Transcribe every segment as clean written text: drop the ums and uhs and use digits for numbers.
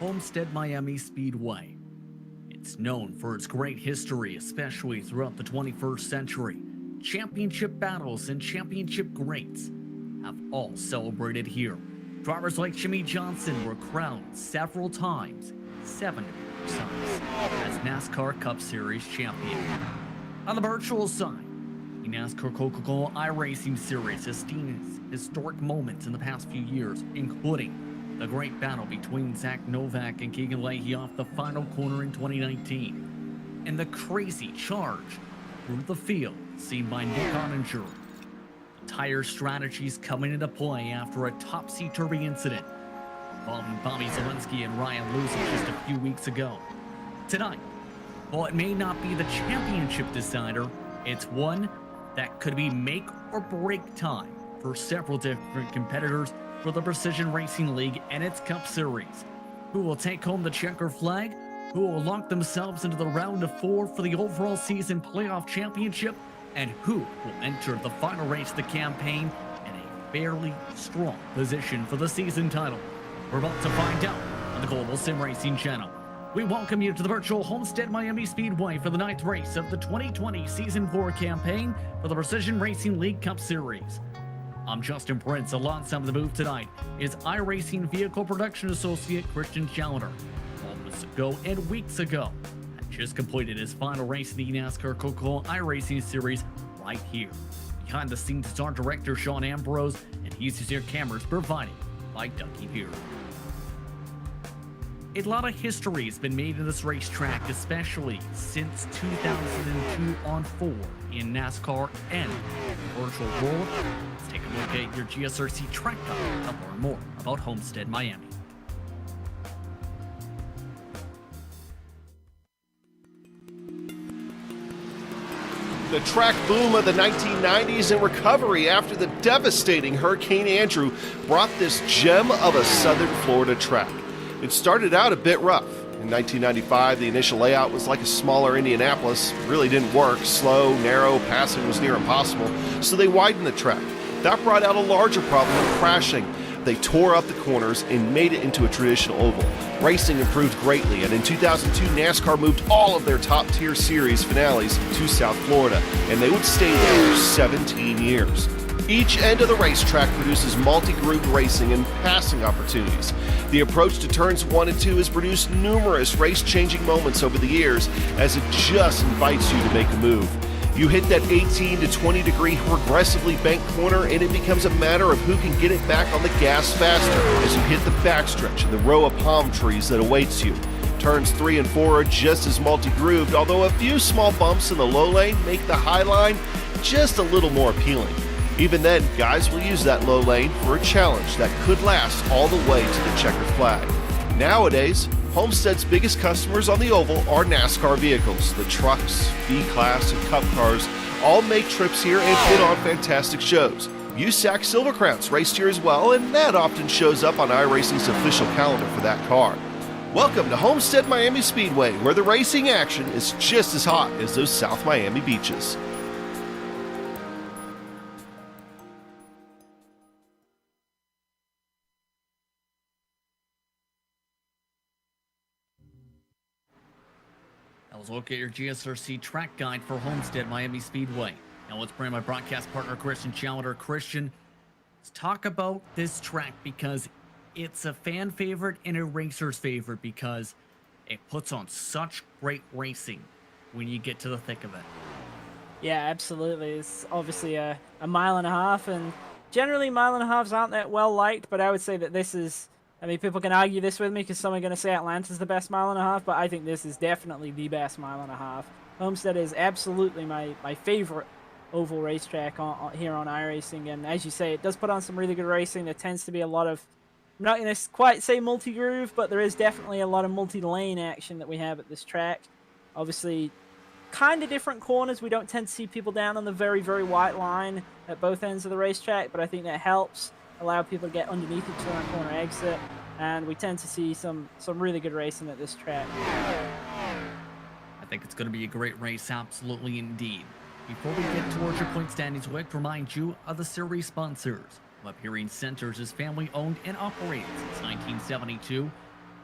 Homestead-Miami Speedway. It's known for its great history, especially throughout the 21st century. Championship battles and championship greats have all celebrated here. Drivers like Jimmy Johnson were crowned several times, 7 times, as NASCAR Cup Series champion. On the virtual side, the NASCAR Coca-Cola iRacing Series has seen historic moments in the past few years, including the great battle between Zach Novak and Keegan Leahy off the final corner in 2019, and the crazy charge through the field seen by Nick Ottinger Tire strategies coming into play after a topsy-turvy incident involving Bobby Zelensky and Ryan Lewis just a few weeks ago. Tonight, while it may not be the championship decider, it's one that could be make or break time for several different competitors for the Precision Racing League and its Cup Series. Who will take home the checker flag? Who will lock themselves into the round of 4 for the overall season playoff championship? And who will enter the final race of the campaign in a fairly strong position for the season title? We're about to find out on the Global SimRacing Channel. We welcome you to the virtual Homestead-Miami Speedway for the 9th race of the 2020 Season 4 campaign for the Precision Racing League Cup Series. I'm Justin Prince. Alongside the booth tonight is iRacing Vehicle Production Associate Christian Challenger. Moments ago and weeks ago, had just completed his final race in the NASCAR Coca-Cola iRacing Series right here. Behind the scenes is our director Sean Ambrose, and he's using your cameras provided by ButtKicker. A lot of history has been made in this racetrack, especially since 2002 on 4 in NASCAR and the virtual world. Let's take a look at your GSRC track guide to learn more about Homestead-Miami. The track boom of the 1990s and recovery after the devastating Hurricane Andrew brought this gem of a southern Florida track. It started out a bit rough. In 1995, the initial layout was like a smaller Indianapolis. It really didn't work. Slow, narrow, passing was near impossible, so they widened the track. That brought out a larger problem of crashing. They tore up the corners and made it into a traditional oval. Racing improved greatly, and in 2002, NASCAR moved all of their top-tier series finales to South Florida, and they would stay there for 17 years. Each end of the racetrack produces multi-group racing and passing opportunities. The approach to turns 1 and 2 has produced numerous race-changing moments over the years, as it just invites you to make a move. You hit that 18 to 20 degree progressively banked corner, and it becomes a matter of who can get it back on the gas faster as you hit the backstretch and the row of palm trees that awaits you. Turns 3 and 4 are just as multi-grooved, although a few small bumps in the low lane make the high line just a little more appealing. Even then, guys will use that low lane for a challenge that could last all the way to the checkered flag. Nowadays, Homestead's biggest customers on the oval are NASCAR vehicles. The trucks, B-Class, and Cup cars all make trips here and put on fantastic shows. USAC Silver Crowns raced here as well, and that often shows up on iRacing's official calendar for that car. Welcome to Homestead-Miami Speedway, where the racing action is just as hot as those South Miami beaches. Let's look at your GSRC track guide for Homestead-Miami Speedway. Now let's bring my broadcast partner Christian Challenger. Christian, let's talk about this track because it's a fan favorite and a racer's favorite because it puts on such great racing when you get to the thick of it. Yeah, absolutely. It's obviously a mile and a half, and generally mile and a halves aren't that well liked, but I would say that this is, I mean, people can argue this with me because some are going to say Atlanta's the best mile and a half, but I think this is definitely the best mile and a half. Homestead is absolutely my favorite oval racetrack here on iRacing, and as you say, it does put on some really good racing. There tends to be a lot of, I'm not going to quite say multi-groove, but there is definitely a lot of multi-lane action that we have at this track. Obviously, kind of different corners. We don't tend to see people down on the very, very white line at both ends of the racetrack, but I think that helps allow people to get underneath each other on corner exit, and we tend to see some really good racing at this track. I think it's going to be a great race, absolutely indeed. Before we get towards your point standings, we'd like to remind you of the series sponsors. WEBB Hearing Centers is family owned and operated since 1972.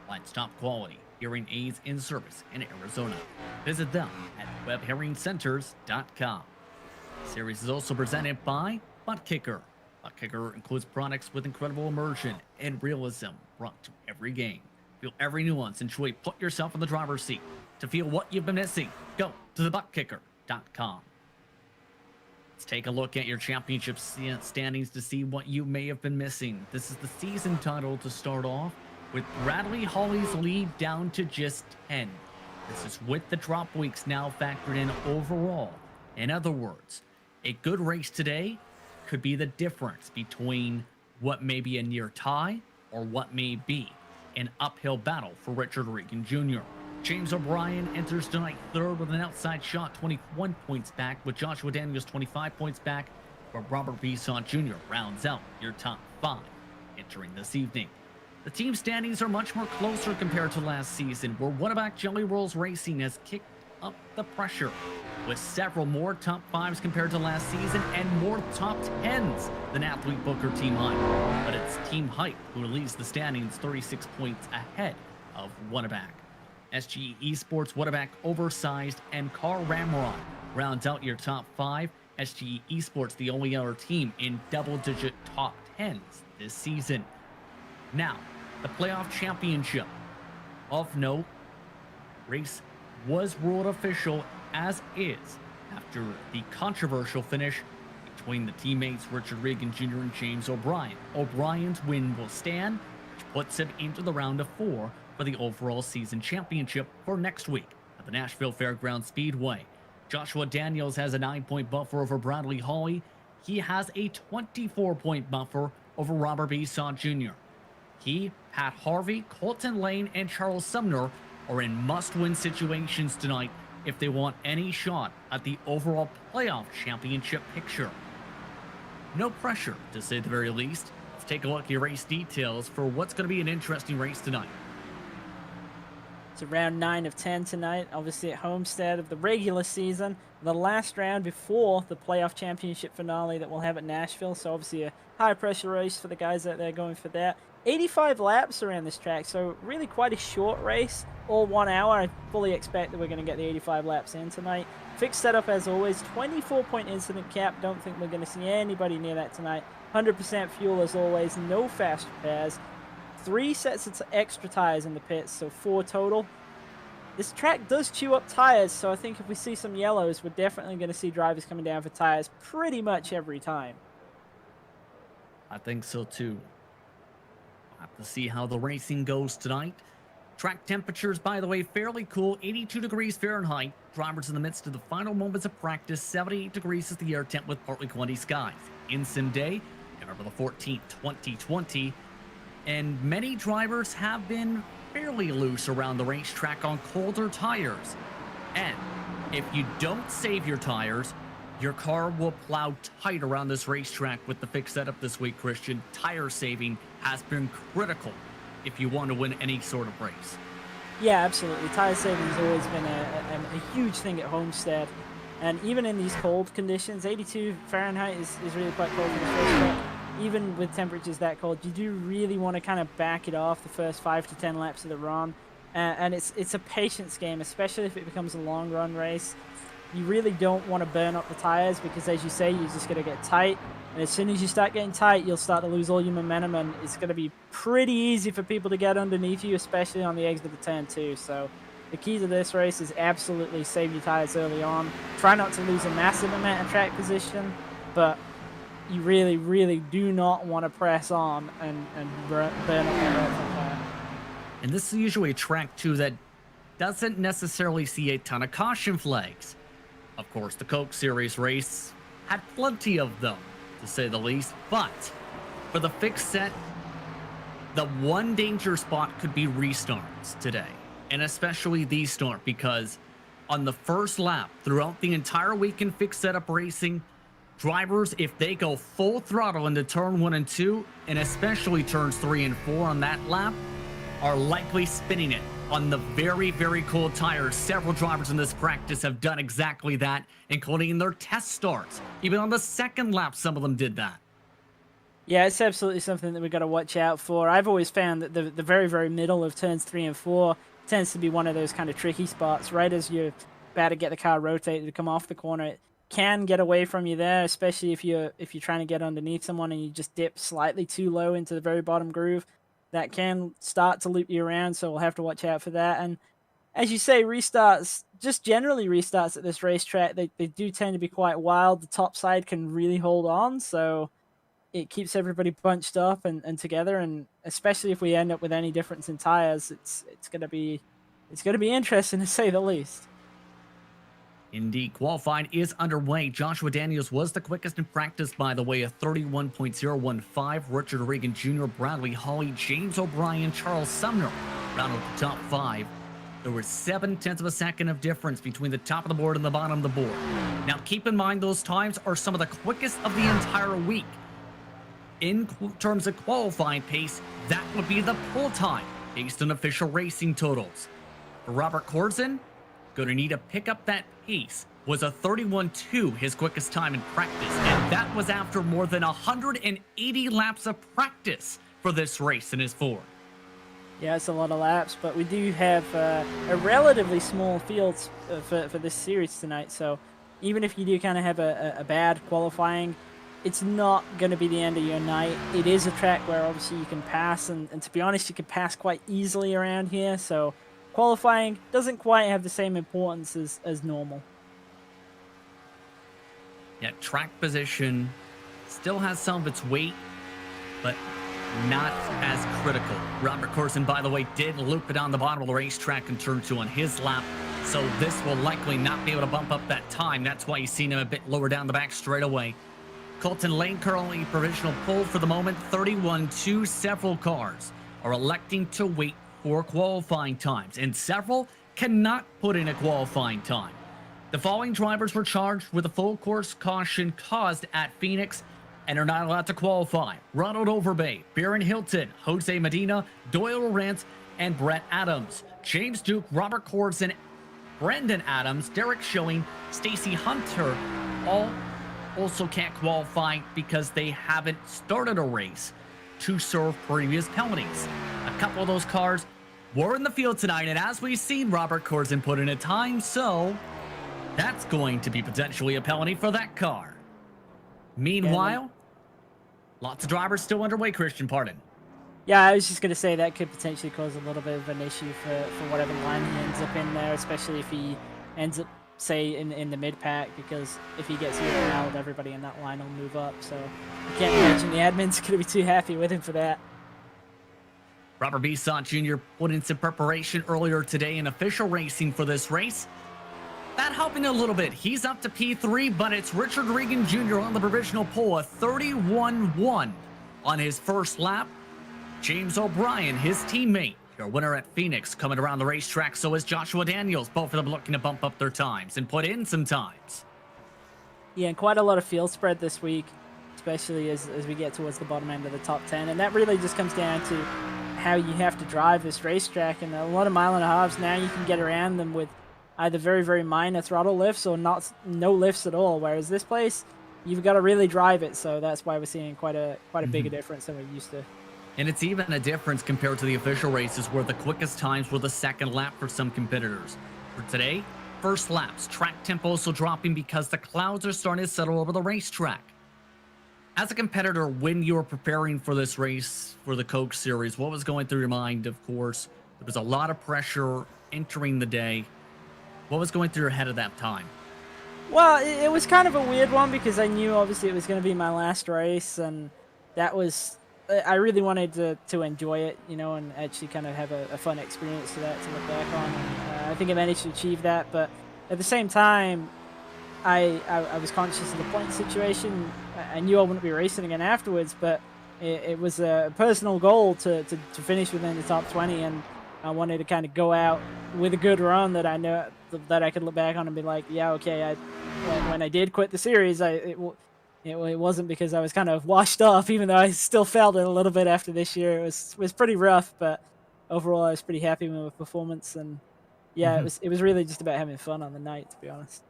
Finds top quality hearing aids in service in Arizona. Visit them at webhearingcenters.com. The series is also presented by ButtKicker. ButtKicker includes products with incredible immersion and realism brought to every game. Feel every nuance and truly put yourself in the driver's seat. To feel what you've been missing, go to thebuttkicker.com. Let's take a look at your championship standings to see what you may have been missing. This is the season title to start off, with Bradley Hawley's lead down to just 10. This is with the drop weeks now factored in overall. In other words, a good race today could be the difference between what may be a near tie or what may be an uphill battle for Richard Regan Jr. James O'Brien enters tonight third with an outside shot, 21 points back, with Joshua Daniels 25 points back, where Robert Bisson Jr. rounds out your top 5 entering this evening. The team standings are much more closer compared to last season, where Wonneback Jelly Rolls Racing has kicked up the pressure with several more top 5s compared to last season and more top 10s than Athlete Booker Team Hype. But it's Team Hype who leads the standings 36 points ahead of Wonneback. SGE Esports, Wonneback Oversized, and Car Ramrod rounds out your top 5. SGE Esports, the only other team in double-digit top 10s this season. Now, the playoff championship. Of note, race was ruled official as is after the controversial finish between the teammates Richard Regan Jr. and James O'Brien. O'Brien's win will stand, which puts him into the round of 4 for the overall season championship for next week at the Nashville Fairground Speedway. Joshua Daniels has a 9-point buffer over Bradley Hawley. He has a 24-point buffer over Robert Bisson Jr. He, Pat Harvey, Colton Lane, and Charles Sumner are in must-win situations tonight if they want any shot at the overall playoff championship picture. No pressure, to say the very least. Let's take a look at your race details for what's going to be an interesting race tonight. It's round 9 of 10 tonight, obviously at Homestead of the regular season. The last round before the playoff championship finale that we'll have at Nashville. So obviously a high-pressure race for the guys out there going for that. 85 laps around this track, so really quite a short race, all 1 hour. I fully expect that we're going to get the 85 laps in tonight. Fixed setup as always, 24-point incident cap. Don't think we're going to see anybody near that tonight. 100% fuel as always, no fast repairs. 3 sets of extra tires in the pits, so 4 total. This track does chew up tires, so I think if we see some yellows, we're definitely going to see drivers coming down for tires pretty much every time. I think so too. We'll have to see how the racing goes tonight. Track temperatures, by the way, fairly cool, 82 degrees Fahrenheit. Drivers in the midst of the final moments of practice, 78 degrees is the air temp with partly cloudy skies. In sim day, November the 14th, 2020. And many drivers have been fairly loose around the racetrack on colder tires. And if you don't save your tires, your car will plow tight around this racetrack with the fixed setup this week, Christian. Tire saving has been critical if you want to win any sort of race. Yeah, absolutely. Tire saving has always been a huge thing at Homestead. And even in these cold conditions, 82 Fahrenheit is really quite cold for the first track. Even with temperatures that cold, you do really want to kind of back it off the first 5 to 10 laps of the run. And it's a patience game, especially if it becomes a long run race. You really don't want to burn up the tires because, as you say, you're just going to get tight. And as soon as you start getting tight, you'll start to lose all your momentum, and it's going to be pretty easy for people to get underneath you, especially on the exit of the turn 2. So the key to this race is absolutely save your tires early on. Try not to lose a massive amount of track position, but you really, really do not want to press on and burn up that tire. And this is usually a track, too, that doesn't necessarily see a ton of caution flags. Of course, the Coke Series race had plenty of them, to say the least. But for the fixed set, the one danger spot could be restarts today. And especially the start, because on the first lap, throughout the entire week in fixed setup racing, drivers, if they go full throttle into turn 1 and 2, and especially turns 3 and 4 on that lap, are likely spinning it on the very, very cold tires. Several drivers in this practice have done exactly that, including in their test starts. Even on the second lap, some of them did that. Yeah, it's absolutely something that we've got to watch out for. I've always found that the very, very middle of turns 3 and 4 tends to be one of those kind of tricky spots. Right as you're about to get the car rotated to come off the corner, it can get away from you there, especially if you're trying to get underneath someone and you just dip slightly too low into the very bottom groove. That can start to loop you around, so we'll have to watch out for that. And as you say, restarts, just generally restarts at this racetrack, they do tend to be quite wild. The top side can really hold on, so it keeps everybody bunched up and together. And especially if we end up with any difference in tires, it's gonna be interesting to say the least. Indeed, qualifying is underway. Joshua Daniels was the quickest in practice, by the way, a 31.015. Richard Regan Jr., Bradley Hawley, James O'Brien, Charles Sumner round out the top 5. There was 0.7 of a second of difference between the top of the board and the bottom of the board. Now, keep in mind those times are some of the quickest of the entire week. In terms of qualifying pace, that would be the pull time based on official racing totals. For Robert Corzin, going to need to pick up that pace. Was a 31.2 his quickest time in practice, and that was after more than 180 laps of practice for this race in his Ford. Yeah, it's a lot of laps, but we do have a relatively small field for this series tonight, so even if you do kind of have a bad qualifying, it's not going to be the end of your night. It is a track where obviously you can pass, and to be honest, you can pass quite easily around here, so qualifying doesn't quite have the same importance as normal. Yeah, track position still has some of its weight, but not as critical. Robert Corzin, by the way, did loop it on the bottom of the racetrack in turn 2 on his lap, so this will likely not be able to bump up that time. That's why you've seen him a bit lower down the back straightaway. Colton Lane currently provisional pole for the moment, 31.2. Several cars are electing to wait for qualifying times, and several cannot put in a qualifying time. The following drivers were charged with a full course caution caused at Phoenix and are not allowed to qualify. Ronald Overbay, Baron Hilton, Jose Medina, Doyle Rance, and Brett Adams. James Duke, Robert Corzin, Brendan Adams, Derek Schilling, Stacy Hunter, all also can't qualify because they haven't started a race to serve previous penalties. A couple of those cars were in the field tonight, and as we've seen, Robert Corzin put in a time, so that's going to be potentially a penalty for that car. Meanwhile, lots of drivers still underway, Christian, pardon. Yeah, I was just going to say that could potentially cause a little bit of an issue for whatever line he ends up in there, especially if he ends up, say, in the mid-pack, because if he gets evened out, everybody in that line will move up, so I can't imagine the admin's going to be too happy with him for that. Robert Bisson Jr. put in some preparation earlier today in official racing for this race. That helping a little bit. He's up to P3, but it's Richard Regan Jr. on the provisional pole, a 31.1 on his first lap. James O'Brien, his teammate, your winner at Phoenix, coming around the racetrack. So is Joshua Daniels, both of them looking to bump up their times and put in some times. Yeah, and quite a lot of field spread this week, especially as we get towards the bottom end of the top 10. And that really just comes down to how you have to drive this racetrack. And a lot of mile and a halves now, you can get around them with either very, very minor throttle lifts or no lifts at all. Whereas this place, you've got to really drive it. So that's why we're seeing quite a bigger difference than we're used to. And it's even a difference compared to the official races where the quickest times were the second lap for some competitors. For today, first laps, track tempo also dropping because the clouds are starting to settle over the racetrack. As a competitor, when you were preparing for this race for the Coke Series, what was going through your mind? Of course, there was a lot of pressure entering the day. What was going through your head at that time? Well, it was kind of a weird one because I knew obviously it was going to be my last race, and that was, I really wanted to enjoy it, you know, and actually kind of have a fun experience to look back on. And, I think I managed to achieve that, but at the same time, I was conscious of the point situation. I knew I wouldn't be racing again afterwards, but it was a personal goal to finish within the top 20, and I wanted to kind of go out with a good run that I know that I could look back on and be like, yeah, okay, when I did quit the series, it wasn't because I was kind of washed off, even though I still felt it a little bit after this year. It was pretty rough, but overall I was pretty happy with my performance, and yeah, it was really just about having fun on the night, to be honest.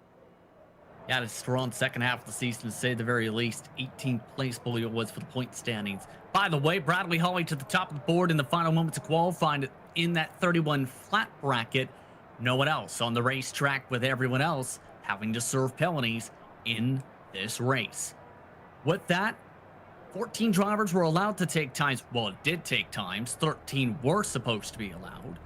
Yeah, it's a strong second half of the season, to say the very least. 18th place, I believe it was, for the point standings. By the way, Bradley Hawley to the top of the board in the final moments of qualifying in that 31 flat bracket. No one else on the racetrack, with everyone else having to serve penalties in this race. With that, 14 drivers were allowed to take times. Well, it did take times. 13 were supposed to be allowed.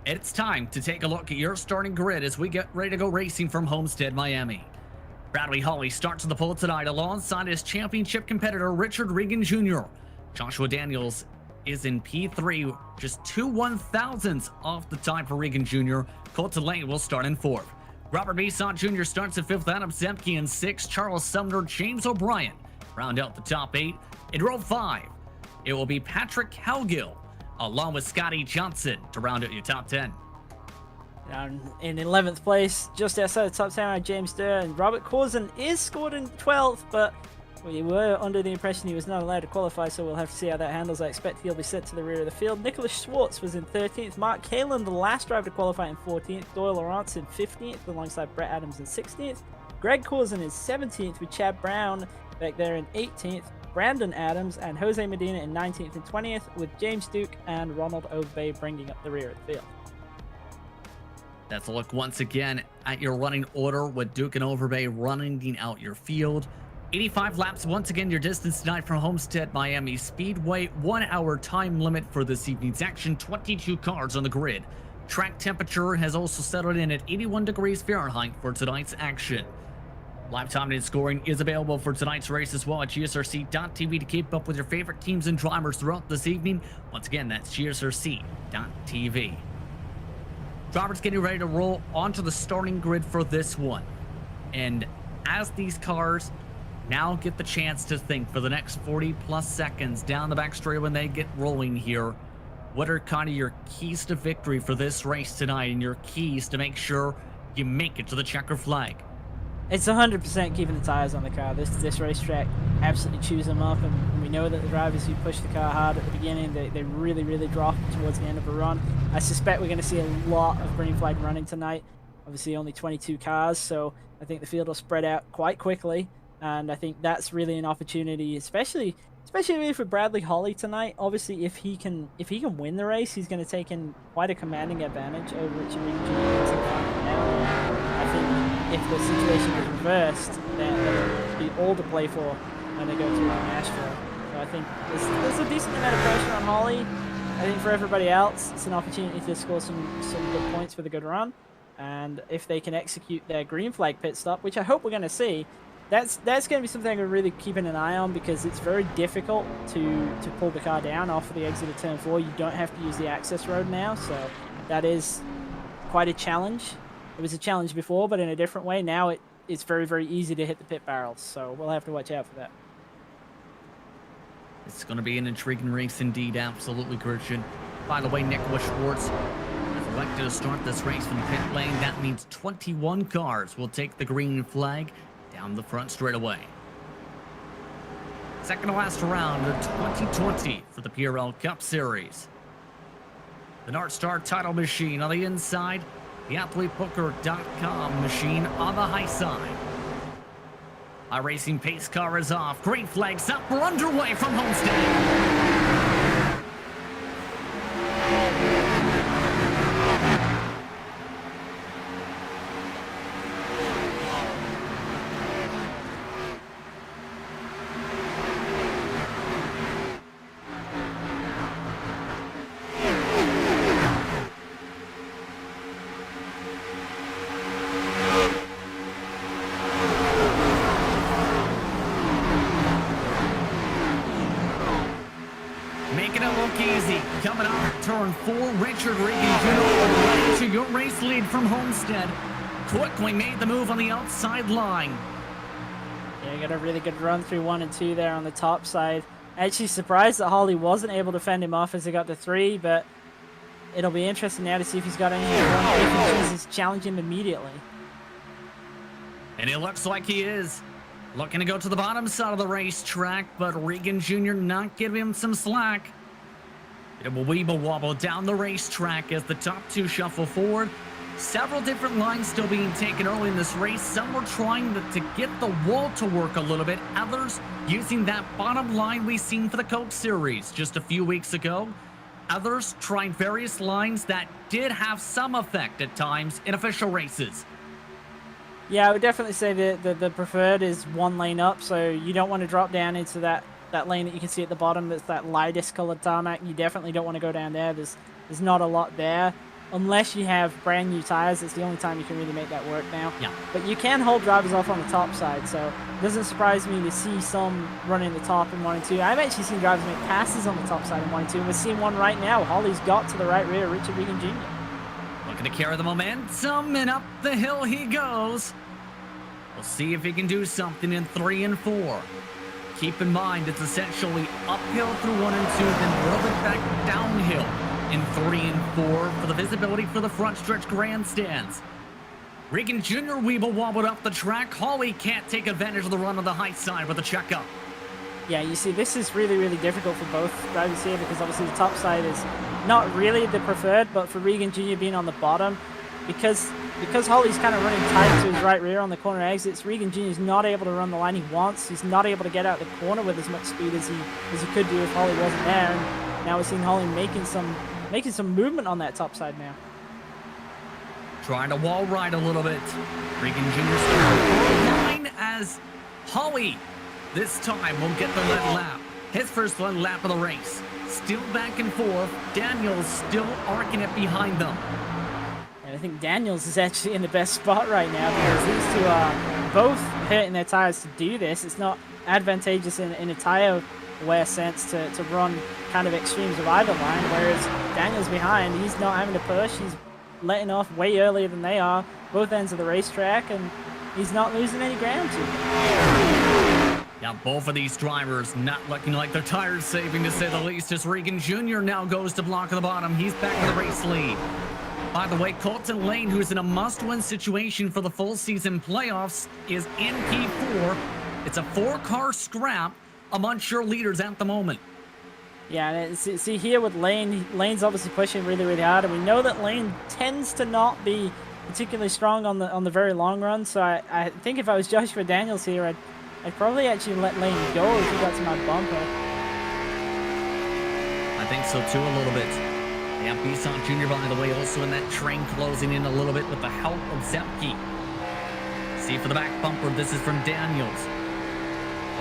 It's time to take a look at your starting grid as we get ready to go racing from Homestead-Miami. Bradley Hawley starts the pole tonight alongside his championship competitor, Richard Regan Jr. Joshua Daniels is in P3, just 2 1,000ths off the time for Regan Jr. Colton Lane will start in 4th. Robert Besant Jr. starts at 5th, Adam Zemke in 6th, Charles Sumner, James O'Brien round out the top 8. In row 5, it will be Patrick Helgill along with Scotty Johnson to round out your top 10. Down in 11th place, just outside the top 10, are James Durr, and Robert Corzine is scored in 12th, but we were under the impression he was not allowed to qualify, so we'll have to see how that handles. I expect he'll be sent to the rear of the field. Nicholas Schwartz was in 13th. Mark Kalin, the last driver to qualify, in 14th. Doyle Lawrence in 15th, alongside Brett Adams in 16th. Greg Corzine in 17th, with Chad Brown back there in 18th. Brandon Adams and Jose Medina in 19th and 20th, with James Duke and Ronald Ovey bringing up the rear of the field. Let's look once again at your running order with Duke and Overbay running out your field. 85 laps, once again, your distance tonight from Homestead-Miami Speedway. 1 hour time limit for this evening's action. 22 cars on the grid. Track temperature has also settled in at 81 degrees Fahrenheit for tonight's action. Live time and scoring is available for tonight's race as well at GSRC.tv to keep up with your favorite teams and drivers throughout this evening. Once again, that's GSRC.tv. Drivers getting ready to roll onto the starting grid for this one. And as these cars now get the chance to think for the next 40 plus seconds down the back straight when they get rolling here, what are kind of your keys to victory for this race tonight and your keys to make sure you make it to the checker flag? It's 100% keeping the tires on the car. This racetrack absolutely chews them up, and we know that the drivers who push the car hard at the beginning, they really, really drop towards the end of a run. I suspect we're going to see a lot of green flag running tonight. Obviously only 22 cars, so I think the field will spread out quite quickly, and I think that's really an opportunity, especially for Bradley Holly tonight. Obviously, if he can win the race, he's going to take in quite a commanding advantage over Richard Reed Jr. I think if the situation is reversed, then there'll be all to play for when they go through Nashville. So I think there's a decent amount of pressure on Holly. I think for everybody else, it's an opportunity to score some good points with a good run. And if they can execute their green flag pit stop, which I hope we're going to see, that's going to be something we're really keeping an eye on, because it's very difficult to pull the car down off of the exit of turn 4. You don't have to use the access road now, so that is quite a challenge. It was a challenge before, but in a different way. Now it's very, very easy to hit the pit barrels, so we'll have to watch out for that. It's going to be an intriguing race indeed, absolutely, Christian. By the way, Nicholas Schwartz has elected to start this race from the pit lane. That means 21 cars will take the green flag down the front straightaway. Second to last round of 2020 for the PRL Cup Series. The North Star title machine on the inside, the AthleteBooker.com machine on the high side. iRacing pace car is off. Green flags up. We're underway from Homestead. Making it look easy. Coming off turn 4, Richard Regan Jr. to your race lead from Homestead. Quickly made the move on the outside line. Yeah, got a really good run through 1 and 2 there on the top side. Actually surprised that Holly wasn't able to fend him off as he got to 3, but it'll be interesting now to see if he's got any run if he chooses to challenge him immediately. And it looks like he is. Looking to go to the bottom side of the racetrack, but Regan Jr. not giving him some slack. It will weeble wobble down the racetrack as the top 2 shuffle forward. Several different lines still being taken early in this race. Some were trying to get the wall to work a little bit. Others using that bottom line we've seen for the Coke Series just a few weeks ago. Others trying various lines that did have some effect at times in official races. Yeah, I would definitely say the preferred is 1 lane up, so you don't want to drop down into that lane that you can see at the bottom. That's that lightest colored tarmac. You definitely don't want to go down there. There's not a lot there. Unless you have brand new tires, it's the only time you can really make that work now. Yeah. But you can hold drivers off on the top side, so it doesn't surprise me to see some running the top in 1 and 2. I've actually seen drivers make passes on the top side in 1 and 2, and we're seeing one right now. Holly's got to the right rear, Richard Regan Jr. Looking Looking to carry the momentum, and up the hill he goes. We'll see if he can do something in 3 and 4. Keep in mind, it's essentially uphill through 1 and 2, then whirl it back downhill in 3 and 4 for the visibility for the front stretch grandstands. Regan Jr. Weeble wobbled up the track. Hawley can't take advantage of the run on the high side with a checkup. Yeah, you see, this is really, really difficult for both drivers here because obviously the top side is not really the preferred, but for Regan Jr. being on the bottom, because Hawley's kind of running tight to his right rear on the corner exits, Regan Jr. is not able to run the line he wants. He's not able to get out the corner with as much speed as he could do if Hawley wasn't there. And now we're seeing Hawley making some movement on that top side now. Trying to wall ride a little bit. Regan Jr. line as Hawley this time will get the lead lap. His first lead lap of the race. Still back and forth. Daniels still arcing it behind them. And I think Daniels is actually in the best spot right now because these two are both hurting their tires to do this. It's not advantageous in a tire wear sense to run kind of extremes of either line, whereas Daniels behind, he's not having to push. He's letting off way earlier than they are, both ends of the racetrack, and he's not losing any ground to them. Now both of these drivers not looking like their tires saving, to say the least, as Regan Jr. now goes to block at the bottom. He's back in the race lead. By the way, Colton Lane, who's in a must-win situation for the full season playoffs, is in P4. It's a 4-car scrap amongst your leaders at the moment. Yeah, and see here with Lane, Lane's obviously pushing really, really hard, and we know that Lane tends to not be particularly strong on the very long run. So I think if I was Joshua Daniels here, I'd probably actually let Lane go if he got to my bumper. I think so too, a little bit. Yeah, Bisson Jr., by the way, also in that train, closing in a little bit with the help of Zemke. See for the back bumper, this is from Daniels.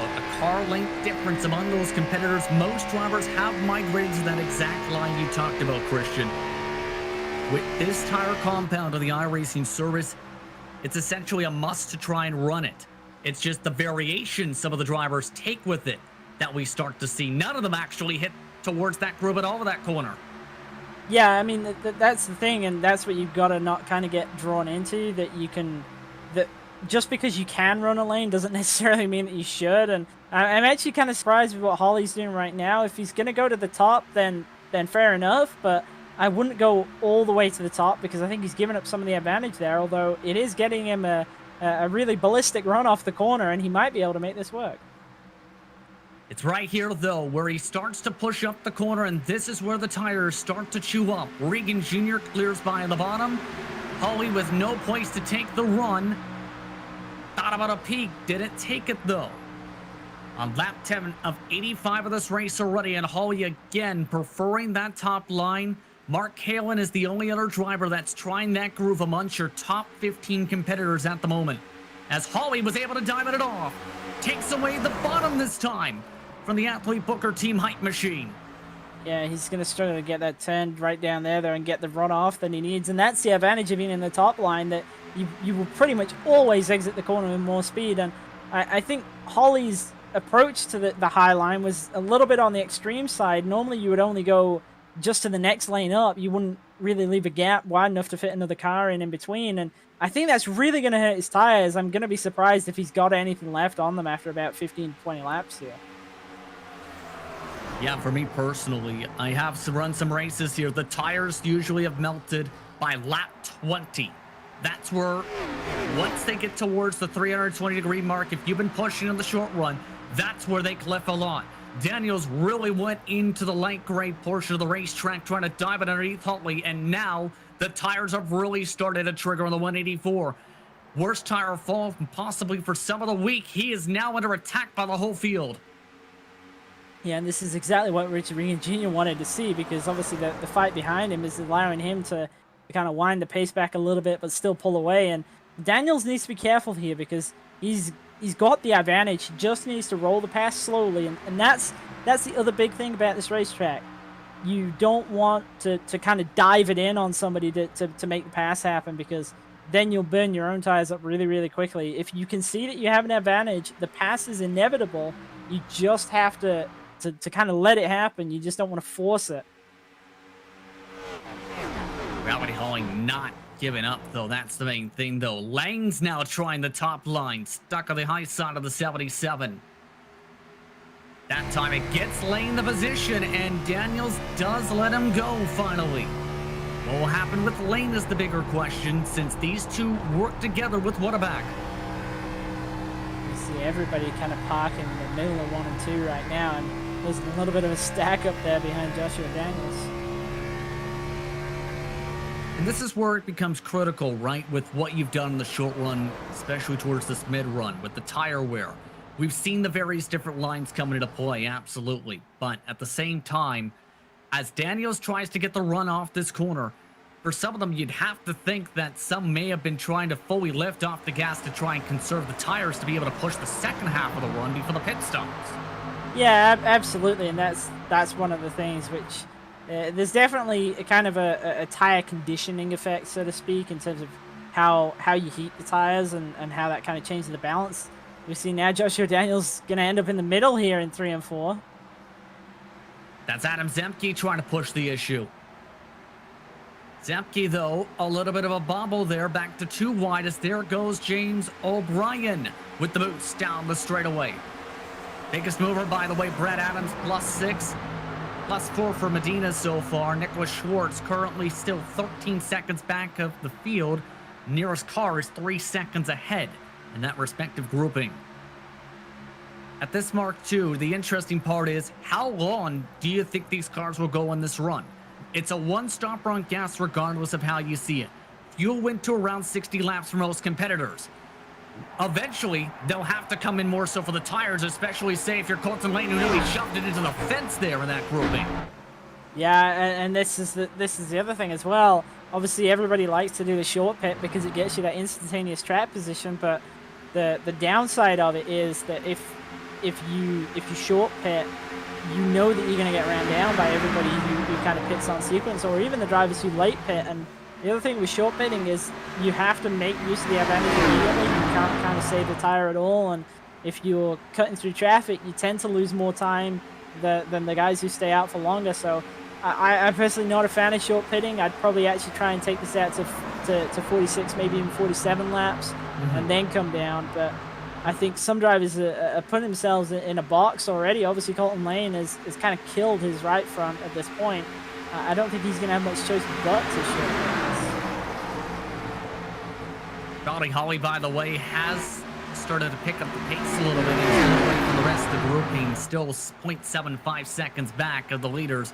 A car length difference among those competitors. Most drivers have migrated to that exact line you talked about, Christian. With this tire compound of the iRacing service, it's essentially a must to try and run it. It's just the variation some of the drivers take with it that we start to see. None of them actually hit towards that group at all of that corner. Yeah, I mean, that's the thing, and that's what you've got to not kind of get drawn into, that just because you can run a lane doesn't necessarily mean that you should. And I'm actually kind of surprised with what Hawley's doing right now. If he's going to go to the top, then fair enough, but I wouldn't go all the way to the top because I think he's giving up some of the advantage there, although it is getting him a really ballistic run off the corner, and he might be able to make this work. It's right here, though, where he starts to push up the corner, and this is where the tires start to chew up. Regan Jr. clears by the bottom. Hawley with no place to take the run. Thought about a peak, didn't take it though. On lap 10 of 85 of this race already, and Hawley again preferring that top line. Mark Halen is the only other driver that's trying that groove amongst your top 15 competitors at the moment. As Hawley was able to diamond it off, takes away the bottom this time from the Athlete Booker Team Hype Machine. Yeah, he's going to struggle to get that turned right down there and get the run off that he needs, and that's the advantage of being in the top line, that you will pretty much always exit the corner with more speed. And I think Hawley's approach to the high line was a little bit on the extreme side. Normally you would only go just to the next lane up. You wouldn't really leave a gap wide enough to fit another car in between, and I think that's really going to hurt his tires. I'm going to be surprised if he's got anything left on them after about 15-20 laps here. Yeah, for me personally, I have to run some races here. The tires usually have melted by lap 20. That's where, once they get towards the 320-degree mark, if you've been pushing in the short run, that's where they cliff a lot. Daniels really went into the light gray portion of the racetrack trying to dive it underneath Hawley, and now the tires have really started to trigger on the 184. Worst tire fall possibly for some of the week. He is now under attack by the whole field. Yeah, and this is exactly what Richard Regan Jr. wanted to see, because obviously the fight behind him is allowing him to kind of wind the pace back a little bit but still pull away. And Daniels needs to be careful here because he's got the advantage. He just needs to roll the pass slowly, and that's the other big thing about this racetrack. You don't want to kind of dive it in on somebody to make the pass happen, because then you'll burn your own tires up really, really quickly. If you can see that you have an advantage, the pass is inevitable. You just have to kind of let it happen. You just don't want to force it. Gravity Hawley not giving up, though. That's the main thing, though. Lang's now trying the top line, stuck on the high side of the 77. That time it gets Lane the position, and Daniels does let him go finally. What will happen with Lane is the bigger question, since these two work together with Wetterback. You see everybody kind of parking in the middle of 1 and 2 right now, and there's a little bit of a stack up there behind Joshua Daniels. And this is where it becomes critical, right, with what you've done in the short run, especially towards this mid run with the tire wear. We've seen the various different lines come into play, absolutely. But at the same time, as Daniels tries to get the run off this corner, for some of them, you'd have to think that some may have been trying to fully lift off the gas to try and conserve the tires to be able to push the second half of the run before the pit stops. Yeah, absolutely, and that's one of the things which there's definitely a kind of a tire conditioning effect, so to speak, in terms of how you heat the tires and how that kind of changes the balance. We see now Joshua Daniels going to end up in the middle here in 3 and 4. That's Adam Zemke trying to push the issue. Zemke, though, a little bit of a bobble there, back to 2 wide as there goes James O'Brien with the boots down the straightaway. Biggest mover, by the way, Brett Adams, +6. +4 for Medina so far. Nicholas Schwartz currently still 13 seconds back of the field. Nearest car is 3 seconds ahead in that respective grouping. At this Mark II, the interesting part is, how long do you think these cars will go on this run? It's a one-stopper on gas regardless of how you see it. Fuel went to around 60 laps for most competitors. Eventually, they'll have to come in more so for the tires, especially, say, if you're Colton Lane, who nearly shoved it into the fence there in that grouping. Yeah, and this is the other thing as well. Obviously, everybody likes to do the short pit because it gets you that instantaneous track position, but the downside of it is that if you short pit, you know that you're going to get ran down by everybody who kind of pits on sequence, or even the drivers who late pit. And the other thing with short pitting is you have to make use of the advantage immediately. You can't kind of save the tire at all, and if you're cutting through traffic, you tend to lose more time than the guys who stay out for longer. So I'm personally not a fan of short pitting. I'd probably actually try and take this out to 46, maybe even 47 laps, and then come down. But I think some drivers are putting themselves in a box already. Obviously, Colton Lane has kind of killed his right front at this point. I don't think he's going to have much choice but to short pit. Roddy Holly, by the way, has started to pick up the pace a little bit. He's a little away from the rest of the grouping, still 0.75 seconds back of the leaders.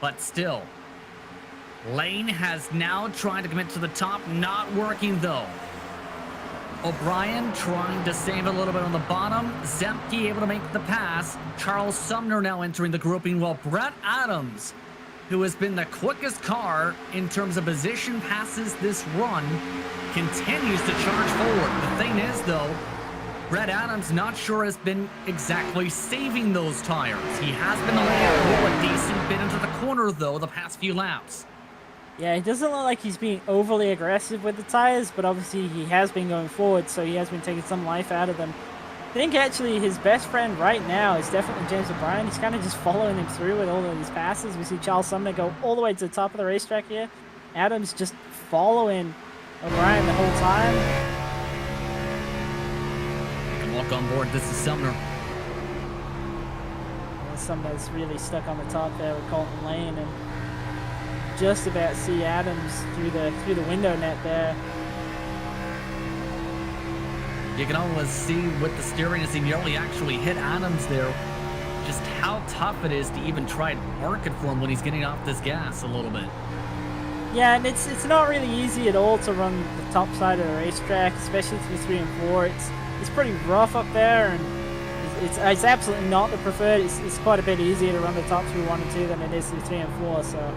But still, Lane has now tried to commit to the top, not working though. O'Brien trying to save a little bit on the bottom. Zemke able to make the pass. Charles Sumner now entering the grouping, while Brett Adams, who has been the quickest car in terms of position passes this run, continues to charge forward. The thing is, though, Brett Adams not sure has been exactly saving those tires. He has been able to roll a decent bit into the corner, though, the past few laps. Yeah, he doesn't look like he's being overly aggressive with the tires, but obviously he has been going forward, so he has been taking some life out of them. I think actually his best friend right now is definitely James O'Brien. He's kind of just following him through with all of these passes. We see Charles Sumner go all the way to the top of the racetrack here. Adams just following O'Brien the whole time. You can walk on board. This is Sumner. And Sumner's really stuck on the top there with Colton Lane, and just about see Adams through the window net there. You can almost see with the steering as he nearly actually hit Adams there, just how tough it is to even try and work it for him when he's getting off this gas a little bit. Yeah, and it's not really easy at all to run the top side of the racetrack, especially through 3 and 4. It's pretty rough up there, and it's absolutely not the preferred. It's quite a bit easier to run the top through 1 and 2 than it is through 3 and 4. So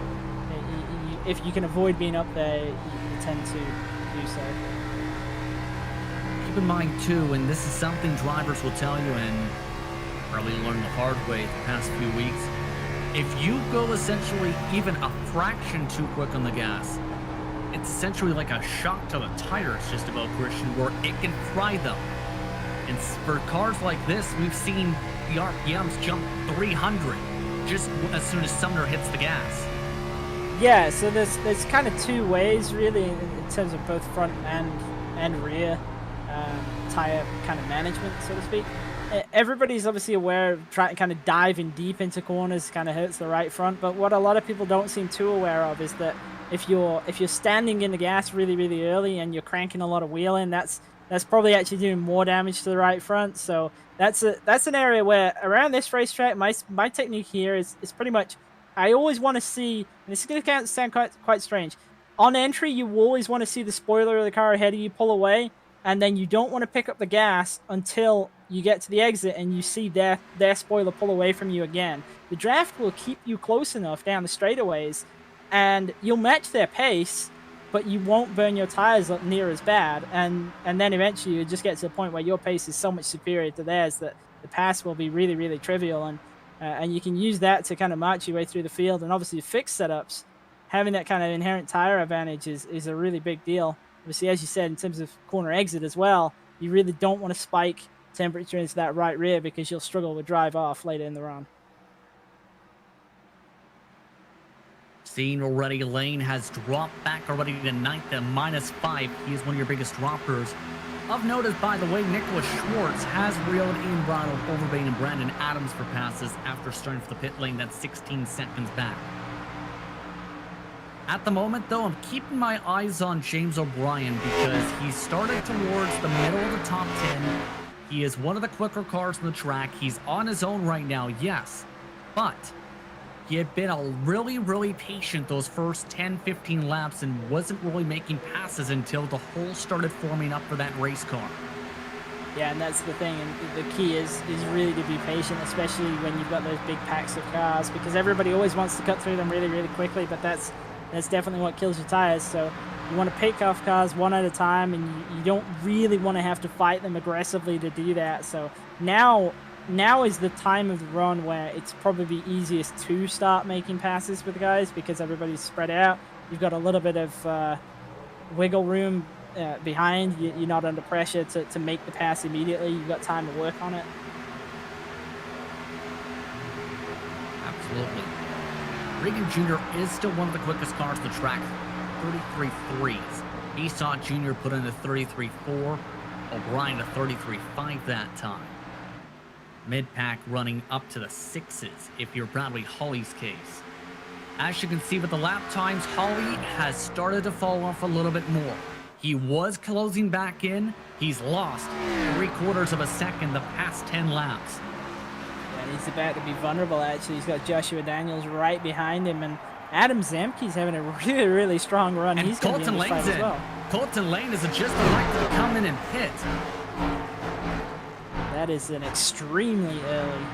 if you can avoid being up there, you tend to do so. Keep in mind too, and this is something drivers will tell you and probably learned the hard way the past few weeks, if you go essentially even a fraction too quick on the gas, it's essentially like a shock to the tires just about, Christian, where it can fry them. And for cars like this, we've seen the RPMs jump 300 just as soon as Sumner hits the gas. Yeah, so there's kind of two ways really in terms of both front and rear tire kind of management, so to speak. Everybody's obviously aware of trying kind of diving deep into corners kind of hurts the right front, but what a lot of people don't seem too aware of is that if you're standing in the gas really early and you're cranking a lot of wheel in, that's probably actually doing more damage to the right front. So that's an area where around this racetrack, my technique here is pretty much, I always want to see, and this is going to sound quite strange. On entry, you always want to see the spoiler of the car ahead of you pull away, and then you don't want to pick up the gas until you get to the exit and you see their spoiler pull away from you again. The draft will keep you close enough down the straightaways, and you'll match their pace, but you won't burn your tires up near as bad. And then eventually you just get to the point where your pace is so much superior to theirs that the pass will be really trivial. And you can use that to kind of march your way through the field. And obviously fixed setups, having that kind of inherent tire advantage is a really big deal. Obviously, as you said, in terms of corner exit as well, you really don't want to spike temperature into that right rear because you'll struggle with drive off later in the run. Seen already, Lane has dropped back already to ninth at -5. He is one of your biggest droppers. Of note is, by the way, Nicholas Schwartz has reeled in Ronald Overbane and Brandon Adams for passes after starting for the pit lane. That's 16 seconds back. At the moment, though, I'm keeping my eyes on James O'Brien because he started towards the middle of the top 10. He is one of the quicker cars on the track. He's on his own right now, yes, but he had been really patient those first 10-15 laps and wasn't really making passes until the hole started forming up for that race car. Yeah, and that's the thing, and the key is really to be patient, especially when you've got those big packs of cars, because everybody always wants to cut through them really quickly, but that's definitely what kills your tires. So you want to pick off cars one at a time, and you don't really want to have to fight them aggressively to do that. So now is the time of the run where it's probably easiest to start making passes with guys because everybody's spread out. You've got a little bit of wiggle room behind. You're not under pressure to make the pass immediately. You've got time to work on it. Absolutely. Regan Jr. is still one of the quickest cars on the track, 33.3s. Esau Jr. put in a 33.4, O'Brien a 33.5 that time. Mid-pack running up to the 6s if you're Bradley Holly's case. As you can see with the lap times, Holly has started to fall off a little bit more. He was closing back in. He's lost 3/4 of a second the past 10 laps. Yeah, he's about to be vulnerable, actually. He's got Joshua Daniels right behind him, and Adam Zemke's having a really strong run. And he's going to be in the fight as well. Colton Lane is just elected to come in and pit. That is an extremely early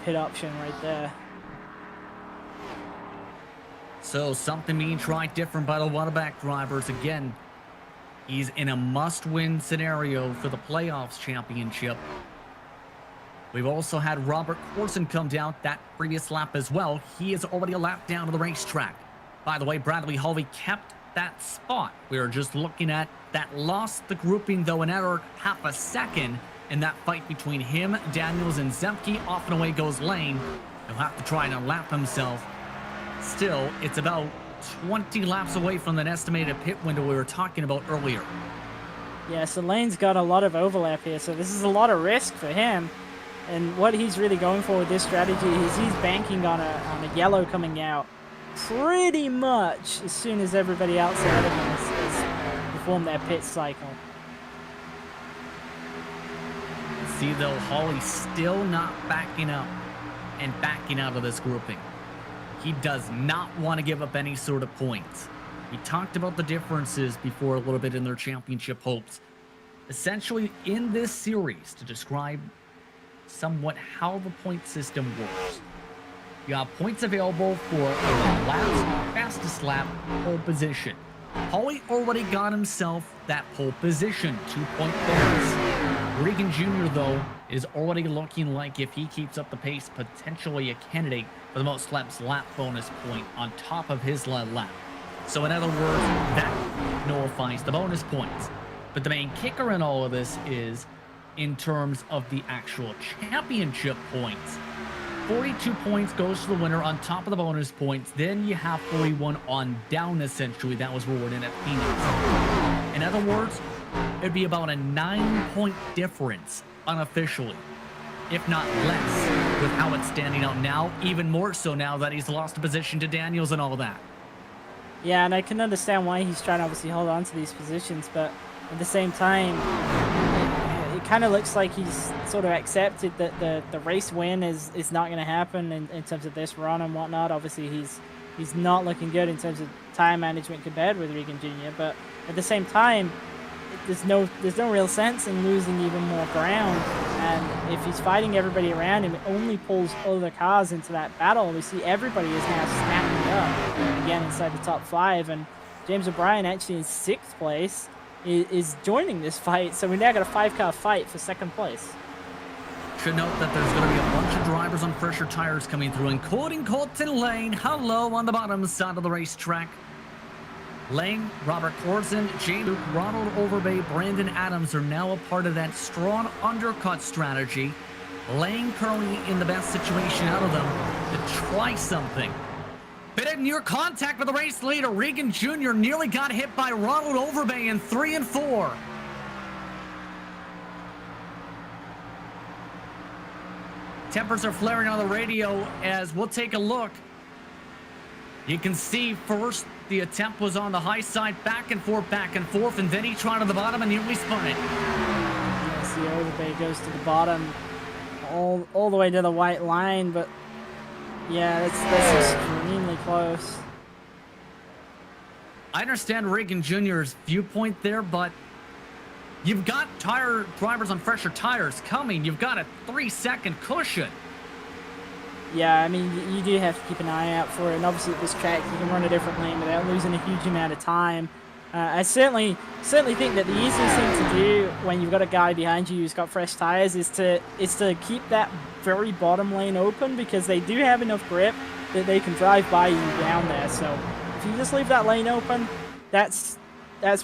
pit option right there. So something being tried different by the Waterback drivers. Again, he's in a must-win scenario for the playoffs championship. We've also had Robert Corson come down that previous lap as well. He is already a lap down to the racetrack. By the way, Bradley Holly kept that spot. We are just looking at that, lost the grouping though another half a second in that fight between him, Daniels, and Zemke. Off and away goes Lane. He'll have to try and unlap himself. Still, it's about 20 laps away from that estimated pit window we were talking about earlier. Yeah, so Lane's got a lot of overlap here, so this is a lot of risk for him. And what he's really going for with this strategy is he's banking on a yellow coming out pretty much as soon as everybody else ahead of him has performed their pit cycle. See, though, Holly's still not backing up and backing out of this grouping. He does not want to give up any sort of points. We talked about the differences before a little bit in their championship hopes. Essentially, in this series, to describe somewhat how the point system works, you have points available for the last fastest lap pole position. Holly already got himself that pole position, 2-point bonus. Regan Jr., though, is already looking like, if he keeps up the pace, potentially a candidate for the most laps lap bonus point on top of his lead lap. So in other words, that nullifies the bonus points. But the main kicker in all of this is, in terms of the actual championship points, 42 points goes to the winner on top of the bonus points. Then you have 41 on down, essentially. That was rolled in at Phoenix. In other words, it'd be about a 9-point difference unofficially, if not less, with how it's standing out now. Even more so now that he's lost a position to Daniels and all that. Yeah, and I can understand why he's trying to obviously hold on to these positions, but at the same time, it kind of looks like he's sort of accepted that the race win is not going to happen in terms of this run and whatnot. Obviously, he's not looking good in terms of time management compared with Regan Jr., but at the same time, there's no real sense in losing even more ground. And if he's fighting everybody around him, it only pulls other cars into that battle. We see everybody is now snapping up again inside the top 5, and James O'Brien actually in 6th place is joining this fight. So we now got a 5-car fight for 2nd place. Should note that there's going to be a bunch of drivers on fresher tires coming through, including Colton Lane. Hello on the bottom side of the racetrack. Lane, Robert Corson, James Luke, Ronald Overbay, Brandon Adams are now a part of that strong undercut strategy. Lane currently in the best situation out of them to try something. Bit of near contact with the race leader. Regan Jr. nearly got hit by Ronald Overbay in 3 and 4. Tempers are flaring on the radio as we'll take a look. You can see first the attempt was on the high side, back and forth, and then he tried to the bottom and nearly spun it. Yes, the Overbay goes to the bottom, all the way to the white line, but yeah, that's extremely close. I understand Regan Jr.'s viewpoint there, but you've got tire drivers on fresher tires coming. You've got a 3-second cushion. Yeah, I mean, you do have to keep an eye out for it, and obviously at this track you can run a different lane without losing a huge amount of time. I certainly think that the easiest thing to do when you've got a guy behind you who's got fresh tires is to keep that very bottom lane open, because they do have enough grip that they can drive by you down there. So if you just leave that lane open, that's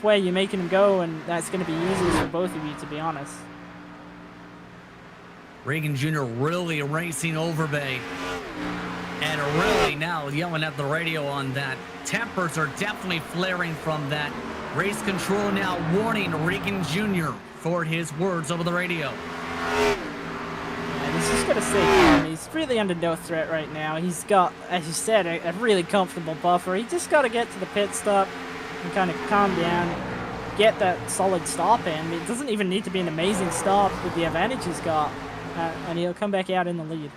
where you're making them go, and that's going to be easiest for both of you, to be honest. Regan Jr. really racing Overbay, and really now yelling at the radio on that. Tempers are definitely flaring from that. Race control now warning Regan Jr. for his words over the radio. And he's just got to stay calm. He's really under no threat right now. He's got, as you said, a really comfortable buffer. He just got to get to the pit stop and kind of calm down, get that solid stop in. It doesn't even need to be an amazing stop with the advantage he's got. And he'll come back out in the lead.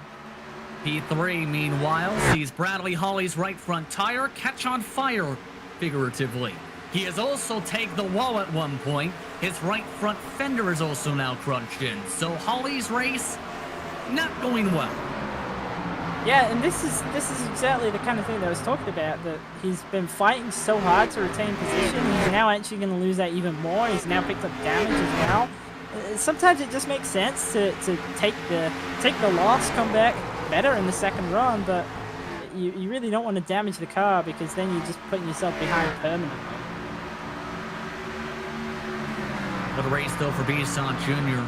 P3, meanwhile, sees Bradley Holly's right front tire catch on fire, figuratively. He has also taken the wall at one point. His right front fender is also now crunched in. So Holly's race, not going well. Yeah, and this is exactly the kind of thing that I was talking about, that he's been fighting so hard to retain position. He's now actually going to lose that even more. He's now picked up damage as well. Sometimes it just makes sense to take the loss, come back better in the second run, but you really don't want to damage the car, because then you're just putting yourself behind permanently. What a race though for Bisson Jr.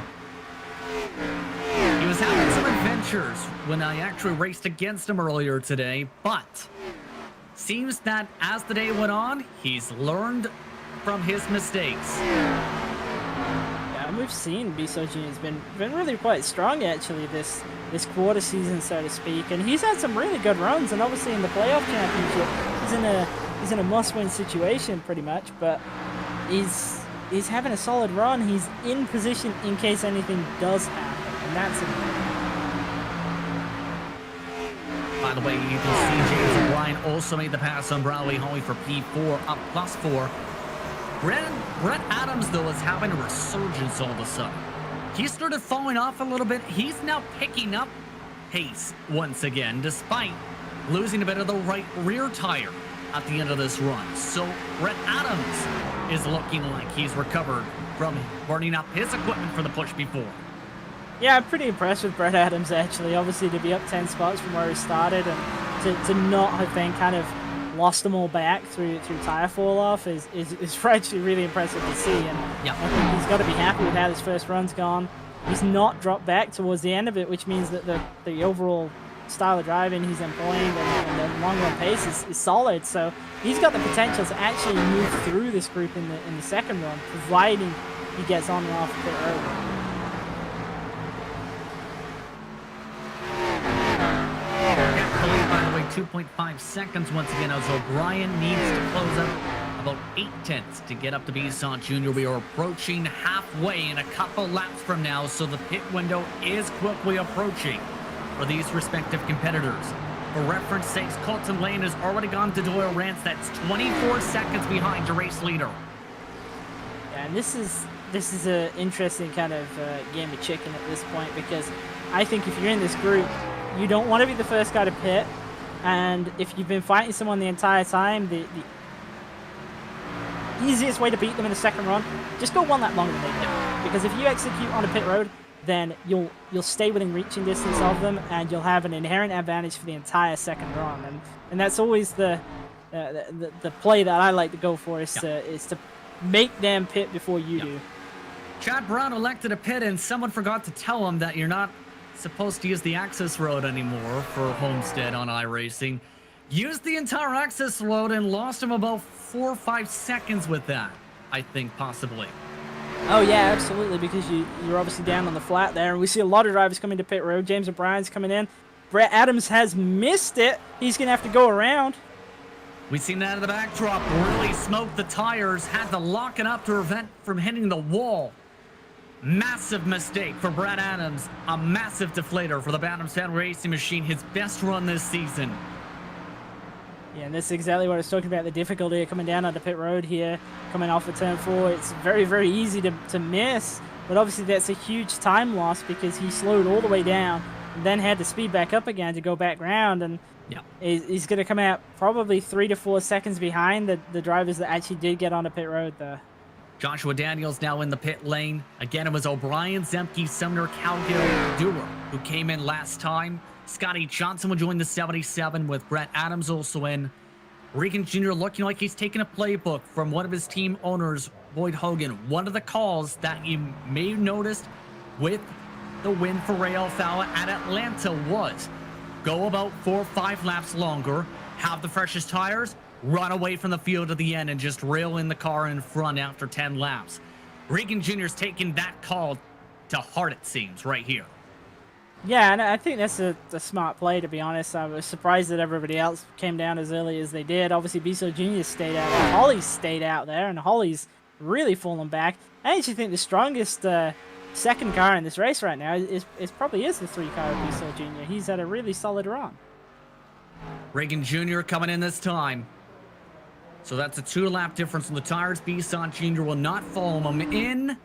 He was having some adventures when I actually raced against him earlier today, but seems that as the day went on, he's learned from his mistakes. We've seen Bisson Jr. has been really quite strong actually this quarter season, so to speak, and he's had some really good runs, and obviously in the playoff championship he's in a must-win situation pretty much, but he's having a solid run. He's in position in case anything does happen, and that's important. By the way, you can see James O'Brien also made the pass on Bradley Holly for P4, up +4. Brett Adams, though, is having a resurgence all of a sudden. He started falling off a little bit. He's now picking up pace once again, despite losing a bit of the right rear tire at the end of this run. So Brett Adams is looking like he's recovered from burning up his equipment for the push before. Yeah, I'm pretty impressed with Brett Adams, actually. Obviously, to be up 10 spots from where he started, and to not have been kind of lost them all back through tire fall off is actually really impressive to see, and yeah. I think he's got to be happy with how this first run's gone. He's not dropped back towards the end of it, which means that the overall style of driving he's employing and the long run pace is solid. So he's got the potential to actually move through this group in the second run, providing he gets on and off pit road. By the way, 2.5 seconds once again as O'Brien needs to close up about 8/10 to get up to Bisson Jr. We are approaching halfway in a couple laps from now, so the pit window is quickly approaching for these respective competitors. For reference sakes, Colton Lane has already gone to Doyle Rance. That's 24 seconds behind your race leader. Yeah, and this is an interesting kind of game of chicken at this point, because I think if you're in this group, you don't want to be the first guy to pit, and if you've been fighting someone the entire time, the easiest way to beat them in the second run, just go one lap longer than they do. Because if you execute on a pit road, then you'll stay within reaching distance of them, and you'll have an inherent advantage for the entire second run. And that's always the play that I like to go for, is to make them pit before you do. Chad Brown elected a pit, and someone forgot to tell him that you're not supposed to use the access road anymore for Homestead on iRacing. Used the entire access road and lost him about 4 or 5 seconds with that, I think, possibly. Oh yeah, absolutely, because you're obviously down on the flat there, and we see a lot of drivers coming to pit road. James O'Brien's coming in. Brett Adams has missed it. He's gonna have to go around. We've seen that in the backdrop. Really smoked the tires, had to lock it up to prevent from hitting the wall. Massive mistake for Brett Adams. A massive deflator for the Bantam's Fan Racing Machine. His best run this season. Yeah, and that's exactly what I was talking about, the difficulty of coming down onto pit road here, coming off of turn 4. It's very, very easy to miss, but obviously that's a huge time loss because he slowed all the way down and then had to speed back up again to go back round, and he's going to come out probably 3 to 4 seconds behind the drivers that actually did get onto pit road there. Joshua Daniels now in the pit lane. Again, it was O'Brien, Zemke, Sumner, Cowgill, Dewar who came in last time. Scotty Johnson will join the 77 with Brett Adams also in. Regan Jr. looking like he's taking a playbook from one of his team owners, Boyd Hogan. One of the calls that you may have noticed with the win for Ray Alfala at Atlanta was go about 4 or 5 laps longer, have the freshest tires, run away from the field at the end, and just rail in the car in front after 10 laps. Regan Jr.'s taking that call to heart, it seems, right here. Yeah, and I think that's a smart play, to be honest. I was surprised that everybody else came down as early as they did. Obviously, Biso Jr. stayed out there. Holly's stayed out there, and Holly's really fallen back. I actually think the strongest second car in this race right now is probably the 3 car of Biso Jr. He's had a really solid run. Regan Jr. coming in this time. So that's a 2-lap difference on the tires. Bisson Jr. will not follow him in.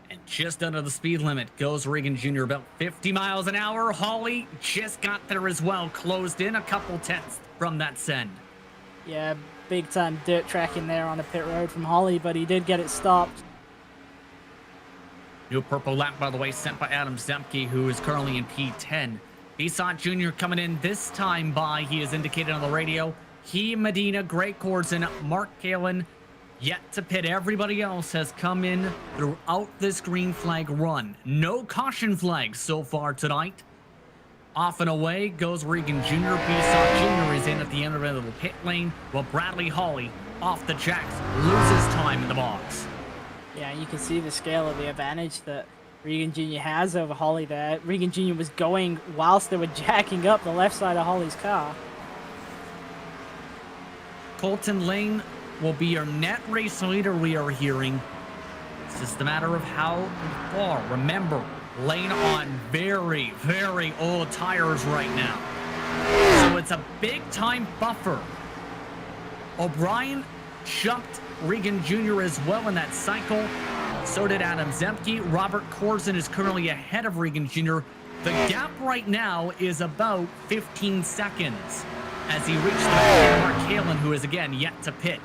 And just under the speed limit goes Regan Jr. about 50 miles an hour. Holly just got there as well. Closed in a couple tenths from that send. Yeah, big time dirt tracking there on the pit road from Holly, but he did get it stopped. New purple lap, by the way, sent by Adam Zemke, who is currently in P10. Bisson Jr. coming in this time by, he is indicated on the radio, he, Medina, Greg Corson, Mark Kalin, yet to pit. Everybody else has come in throughout this green flag run. No caution flags so far tonight. Off and away goes Regan Jr. Bisson Jr. is in at the end of the pit lane, while Bradley Holly off the jacks loses time in the box. Yeah, you can see the scale of the advantage that Regan Jr. has over Holly there. Regan Jr. was going whilst they were jacking up the left side of Holly's car. Colton Lane will be your net race leader, we are hearing. It's just a matter of how far. Remember, Lane on very, very old tires right now. So it's a big-time buffer. O'Brien jumped Regan Jr. as well in that cycle. So did Adam Zemke. Robert Corson is currently ahead of Regan Jr. The gap right now is about 15 seconds as he reached the back of Mark Kalin, who is again yet to pit.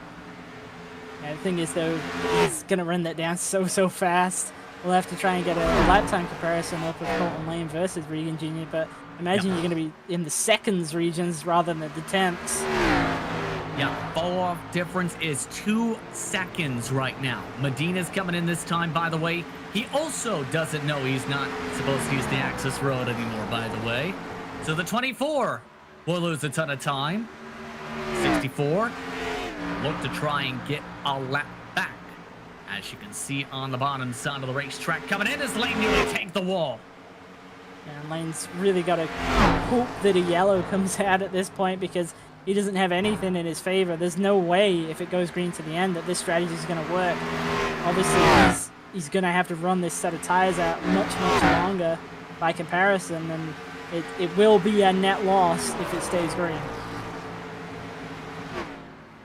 Yeah, the thing is, though, he's going to run that down so fast. We'll have to try and get a lap time comparison up with Colton Lane versus Regan Jr., but imagine you're going to be in the seconds regions rather than the tenths. Yeah, fall-off difference is 2 seconds right now. Medina's coming in this time, by the way. He also doesn't know he's not supposed to use the access road anymore, by the way. So the 24 will lose a ton of time. 64 look to try and get a lap back. As you can see on the bottom side of the racetrack, coming in as Lane nearly take the wall. And Lane's really got to hope that a yellow comes out at this point because he doesn't have anything in his favor. There's no way, if it goes green to the end, that this strategy is going to work. Obviously, he's going to have to run this set of tires out much longer by comparison, and it will be a net loss if it stays green.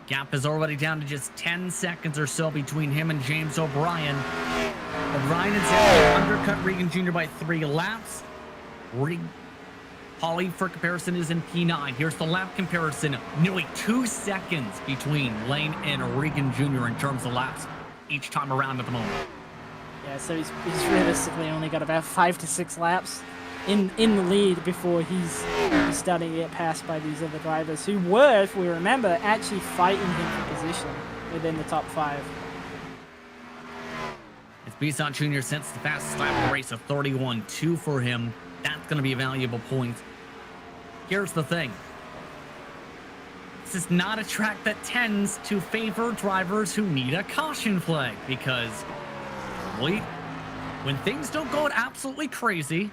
Gap is already down to just 10 seconds or so between him and James O'Brien. O'Brien is able to undercut Regan Jr. by 3 laps. Holly, for comparison, is in P9. Here's the lap comparison. Nearly 2 seconds between Lane and Regan Jr. in terms of laps each time around at the moment. Yeah, so he's realistically only got about 5 to 6 laps in the lead before he's starting to get passed by these other drivers who were, if we remember, actually fighting him for position within the top 5. It's Bisson Jr. since the fastest lap of the race of 31.2 for him. That's going to be a valuable point. Here's the thing. This is not a track that tends to favor drivers who need a caution flag because when things don't go absolutely crazy,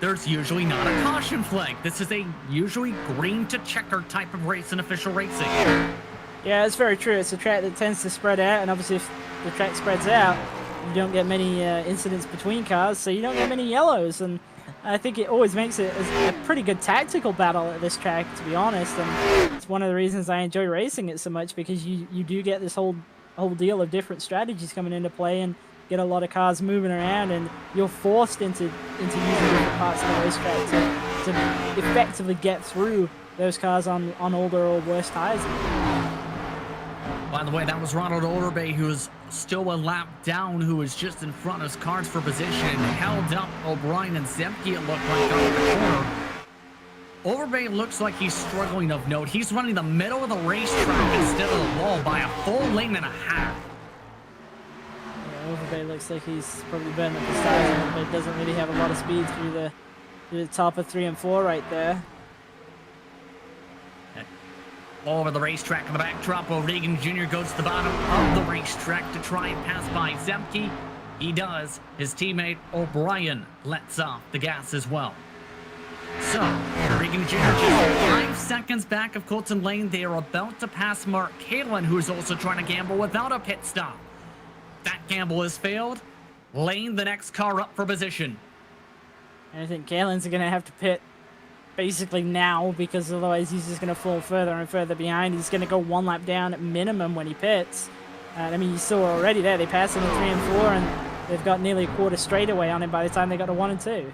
there's usually not a caution flag. This is a usually green to checker type of race in official racing. Yeah, it's very true. It's a track that tends to spread out, and obviously if the track spreads out, you don't get many incidents between cars, so you don't get many yellows, and I think it always makes it a pretty good tactical battle at this track, to be honest, and it's one of the reasons I enjoy racing it so much, because you do get this whole deal of different strategies coming into play and get a lot of cars moving around, and you're forced into using different parts of the racetrack to effectively get through those cars on older or worse tires. By the way, that was Ronald Overbay, who is still a lap down, who was just in front of his cars for position, held up O'Brien and Zemke, it looked like, out of the corner. Overbay looks like he's struggling of note. He's running the middle of the racetrack instead of the wall by a full lane and a half. Yeah, Overbay looks like he's probably burning up his tires, but doesn't really have a lot of speed through the top of 3 and 4 right there. Over the racetrack in the backdrop, O'Regan Jr. goes to the bottom of the racetrack to try and pass by Zemke. He does. His teammate O'Brien lets off the gas as well. So, O'Regan Jr. just 5 seconds back of Colton Lane. They are about to pass Mark Kalin, who is also trying to gamble without a pit stop. That gamble has failed. Lane, the next car up for position. And I think Kalin's going to have to pit basically now, because otherwise he's just going to fall further and further behind. He's going to go 1 lap down at minimum when he pits. I mean, you saw already there, they passed him in 3 and 4, and they've got nearly a quarter straightaway on him by the time they got to 1 and 2.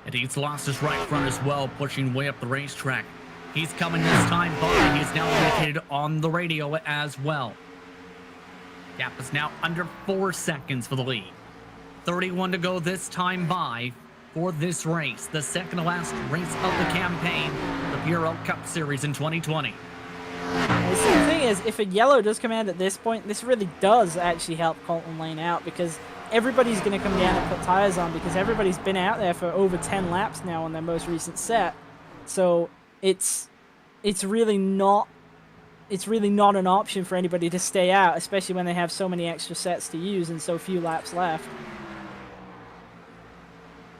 And he's lost his right front as well, pushing way up the racetrack. He's coming this time by. He's now indicated on the radio as well. Gap is now under 4 seconds for the lead. 31 to go this time by for this race, the second to last race of the campaign, the PRL Cup Series in 2020. The thing is, if a yellow does come out at this point, this really does actually help Colton Lane out, because everybody's going to come down and put tires on, because everybody's been out there for over 10 laps now on their most recent set. So it's really not an option for anybody to stay out, especially when they have so many extra sets to use and so few laps left.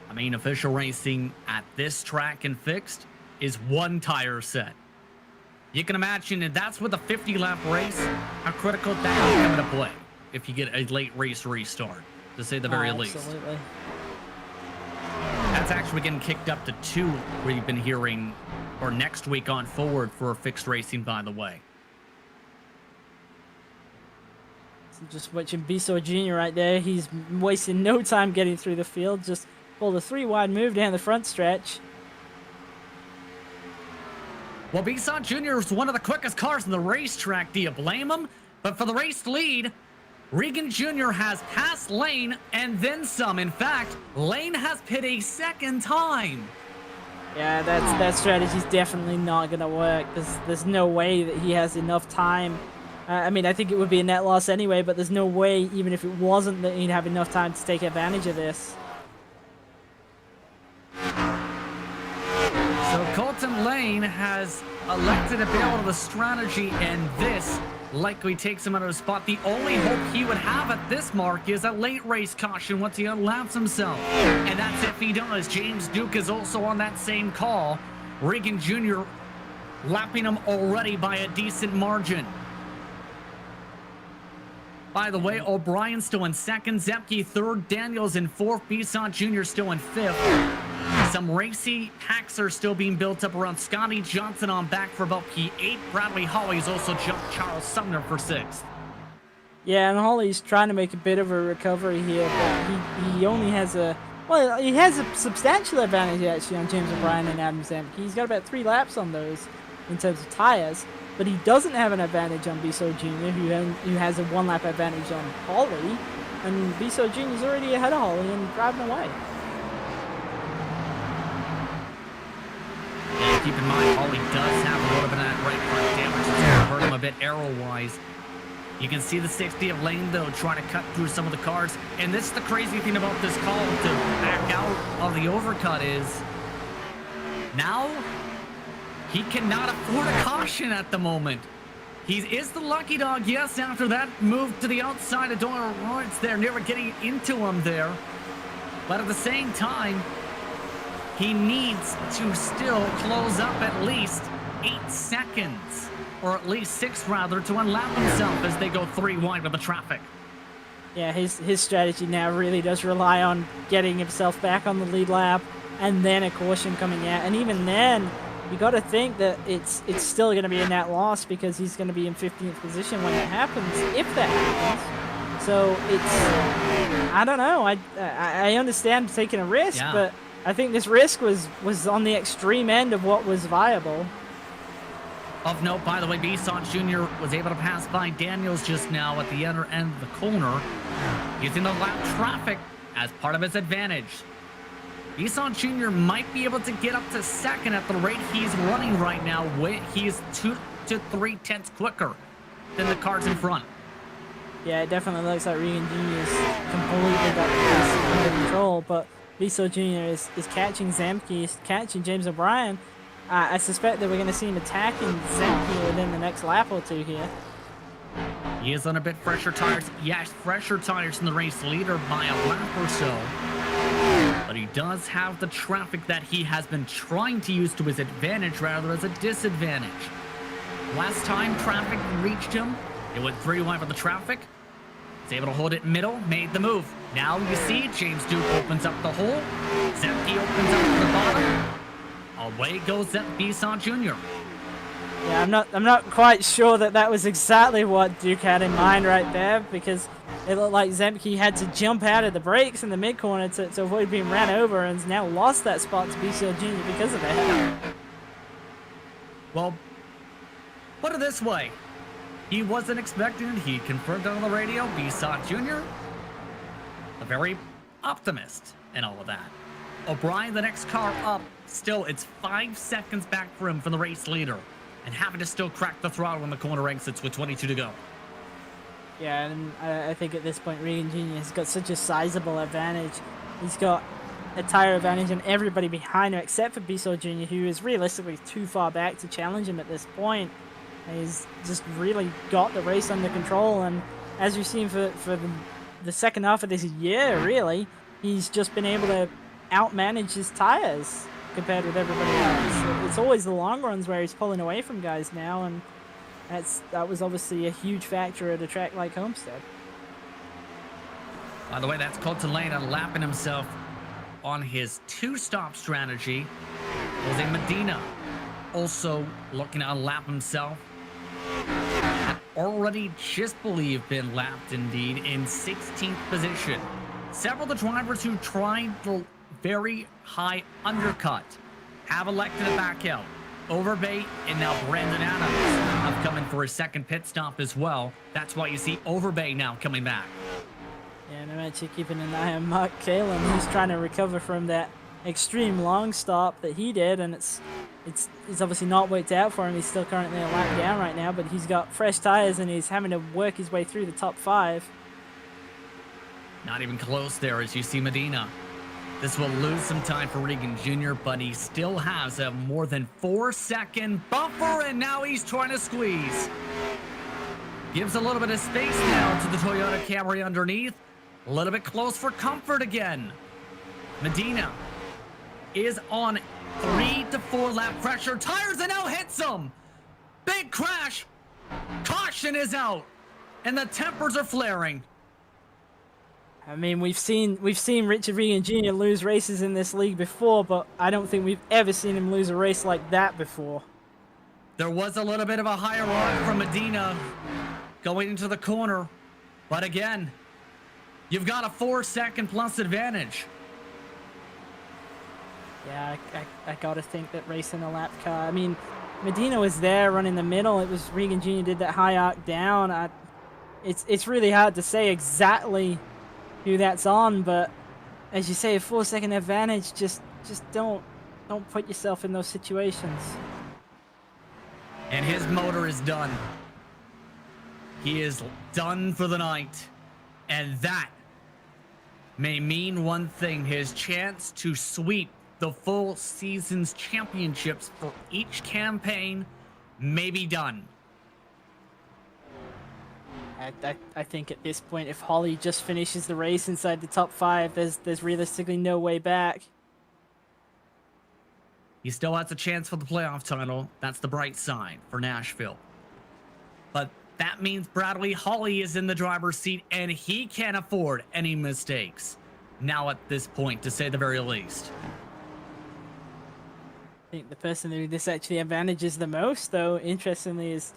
I mean, official racing at this track and fixed is 1 tire set. You can imagine if that's with a 50-lap race, how critical that will come into play if you get a late race restart, to say the very least. Absolutely. That's actually getting kicked up to 2, we've been hearing, or next week on forward for fixed racing, by the way. So just watching Bisson Jr. right there. He's wasting no time getting through the field. Just pulled a 3-wide move down the front stretch. Well, Bisson Jr. is one of the quickest cars in the racetrack. Do you blame him? But for the race lead, Regan Jr. has passed Lane and then some. In fact, Lane has pit a second time. Yeah, that strategy's definitely not going to work. There's no way that he has enough time. I mean, I think it would be a net loss anyway, but there's no way, even if it wasn't, that he'd have enough time to take advantage of this. Colton Lane has elected to bail out of the strategy, and this likely takes him out of his spot. The only hope he would have at this mark is a late race caution once he unlaps himself. And that's if he does. James Duke is also on that same call. Regan Jr. lapping him already by a decent margin. By the way, O'Brien still in second, Zemke third, Daniels in fourth, Bisson Jr. still in fifth. Some racy packs are still being built up around Scotty Johnson on back for about P8. Bradley Hawley's also jumped Charles Sumner for sixth. Yeah, and Hawley's trying to make a bit of a recovery here, but he only has a... Well, he has a substantial advantage, actually, on James O'Brien and Adam Zemke. He's got about 3 laps on those in terms of tires, but he doesn't have an advantage on Bisso Jr., who has a 1-lap advantage on Hawley, and Bisso Jr. is already ahead of Hawley and driving away. And keep in mind, Hawley does have a little bit of that right front damage. It's going to hurt him a bit arrow-wise. You can see the 60th lane, though, trying to cut through some of the cars. And this is the crazy thing about this call to back out of the overcut is now he cannot afford a caution at the moment. He is the lucky dog, yes, after that move to the outside of Doyle Lawrence there, never getting into him there. But at the same time, he needs to still close up at least 8 seconds, or at least 6 rather, to unlap himself as they go 3 wide with the traffic. Yeah, his strategy now really does rely on getting himself back on the lead lap and then a caution coming out. And even then, you got to think that it's still going to be a net loss because he's going to be in 15th position when it happens, if that happens. So it's, I don't know. I understand taking a risk, yeah, but I think this risk was on the extreme end of what was viable. Of note, by the way, Bisson Jr. was able to pass by Daniels just now at the other end of the corner, using the lap traffic as part of his advantage. Bisson Jr. might be able to get up to second at the rate he's running right now. He's 2 to 3 tenths quicker than the cars in front. Yeah, it definitely looks like Regan Jr. is completely got the pace under control, but Bisso Jr. is catching Zemke, he's catching James O'Brien. I suspect that we're going to see him attacking Zemke within the next lap or 2 here. He is on a bit fresher tires. Yes, fresher tires than the race leader by a lap or so. But he does have the traffic that he has been trying to use to his advantage rather as a disadvantage. Last time traffic reached him, it went 3 wide with the traffic. He's able to hold it middle, made the move. Now you see James Duke opens up the hole. Zemke opens up the bottom. Away goes Bisson Jr. Yeah, I'm not quite sure that was exactly what Duke had in mind right there, because it looked like Zemke had to jump out of the brakes in the mid-corner to avoid being ran over, and has now lost that spot to Bisso Jr. because of that. Well, put it this way. He wasn't expecting it. He confirmed on the radio. Bisson Jr., a very optimist and all of that. O'Brien, the next car up, still it's 5 seconds back for him from the race leader, and having to still crack the throttle when the corner exits with 22 to go. Yeah, and I think at this point Regan Jr. has got such a sizable advantage. He's got a tire advantage on everybody behind him except for Bisso Jr., who is realistically too far back to challenge him at this point. He's just really got the race under control, and as you've seen for the second half of this year, really, he's just been able to outmanage his tires compared with everybody else. It's always the long runs where he's pulling away from guys now, and that was obviously a huge factor at a track like Homestead. By the way, that's Colton Lane unlapping himself on his 2-stop strategy. Jose Medina also looking to unlap himself. Had already just believe been lapped indeed in 16th position. Several of the drivers who tried the very high undercut have elected to back out. Overbay and now Brandon Adams have come in for a second pit stop as well. That's why you see Overbay now coming back. Yeah, and I'm actually keeping an eye on Mark Kalin. He's trying to recover from that extreme long stop that he did, and it's obviously not worked out for him. He's still currently a lap down right now, but he's got fresh tires and he's having to work his way through the top 5. Not even close there as you see Medina This will lose some time for Regan Jr., but he still has a more than 4-second buffer, and now he's trying to squeeze. Gives a little bit of space now to the Toyota Camry underneath. A little bit close for comfort again. Medina is on 3 to 4 lap pressure. Tires and now hits him. Big crash. Caution is out, and the tempers are flaring. I mean, we've seen Richard Regan Jr. lose races in this league before, but I don't think we've ever seen him lose a race like that before. There was a little bit of a higher arc from Medina going into the corner, but again, you've got a 4-second plus advantage. Yeah, I gotta think that racing a lap car. I mean, Medina was there running the middle. It was Regan Jr. did that high arc down. It's really hard to say exactly who that's on, but as you say, a 4-second advantage, just don't put yourself in those situations. And his motor is done. He is done for the night. And that may mean one thing: his chance to sweep the full season's championships for each campaign may be done. I think at this point, if Holly just finishes the race inside the top 5, there's realistically no way back. He still has a chance for the playoff title. That's the bright side for Nashville. But that means Bradley Holly is in the driver's seat, and he can't afford any mistakes now at this point, to say the very least. I think the person who this actually advantages the most, though, interestingly, is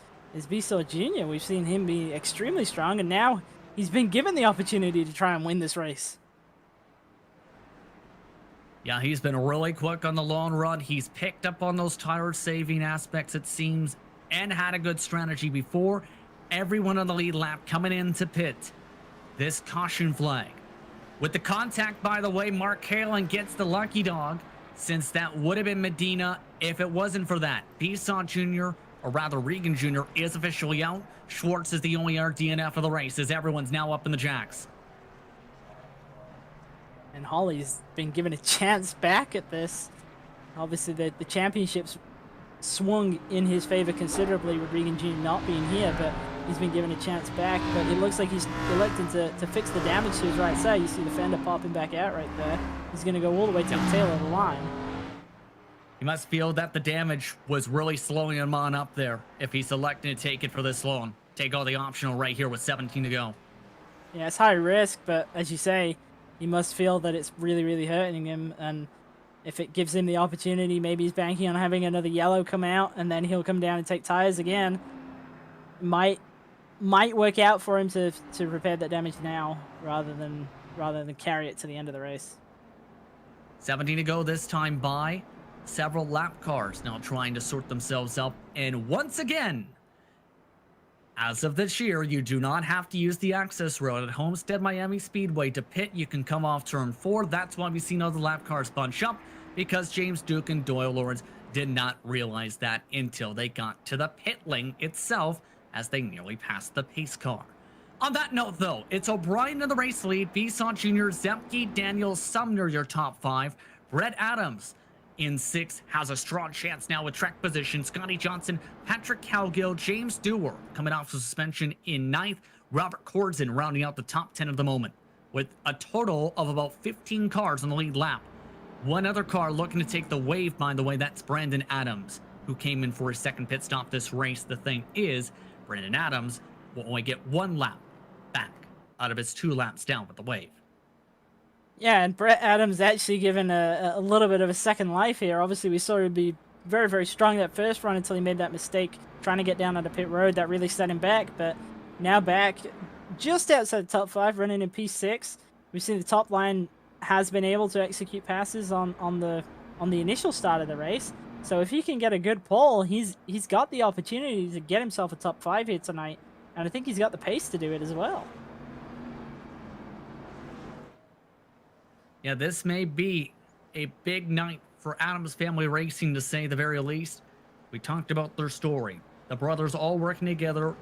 Bissell Jr. We've seen him be extremely strong, and now he's been given the opportunity to try and win this race. Yeah, he's been really quick on the long run. He's picked up on those tire-saving aspects, it seems, and had a good strategy before. Everyone on the lead lap coming into pit. This caution flag. With the contact, by the way, Mark Halen gets the lucky dog, since that would have been Medina if it wasn't for that. Bissell Jr., or rather Regan Jr., is officially out. Schwartz is the only DNF of the race, as everyone's now up in the jacks. And Holly's been given a chance back at this. Obviously, the championships swung in his favor considerably with Regan Jr. not being here, but he's been given a chance back. But it looks like he's electing to fix the damage to his right side. You see the fender popping back out right there. He's going to go all the way to the tail of the line. He must feel that the damage was really slowing him on up there if he's electing to take it for this long. Take all the optional right here with 17 to go. Yeah, it's high risk, but as you say, he must feel that it's really, really hurting him. And if it gives him the opportunity, maybe he's banking on having another yellow come out, and then he'll come down and take tires again. Might work out for him to repair that damage now rather than carry it to the end of the race. 17 to go this time by. Several lap cars now trying to sort themselves up. And once again, as of this year, you do not have to use the access road at Homestead-Miami Speedway to pit. You can come off turn 4. That's why we've seen all the lap cars bunch up, because James Duke and Doyle Lawrence did not realize that until they got to the pit lane itself, as they nearly passed the pace car. On that note, though, it's O'Brien in the race lead, Bissell Jr., Zemke, Daniels, Sumner, your top 5. Brett Adams in 6 has a strong chance now with track position. Scotty Johnson, Patrick Cowgill, James Dewar coming off of suspension in 9th. Robert Cordson rounding out the top 10 of the moment with a total of about 15 cars on the lead lap. One other car looking to take the wave, by the way, that's Brandon Adams, who came in for his second pit stop this race. The thing is, Brandon Adams will only get 1 lap back out of his 2 laps down with the wave. Yeah, and Brett Adams actually given a little bit of a second life here. Obviously, we saw him be very, very strong that first run until he made that mistake trying to get down on the pit road. That really set him back, but now back just outside the top 5, running in P6. We've seen the top line has been able to execute passes on the initial start of the race. So if he can get a good pole, he's got the opportunity to get himself a top 5 here tonight, and I think he's got the pace to do it as well. Yeah, this may be a big night for Adams Family Racing, to say the very least. We talked about their story. The brothers all working together.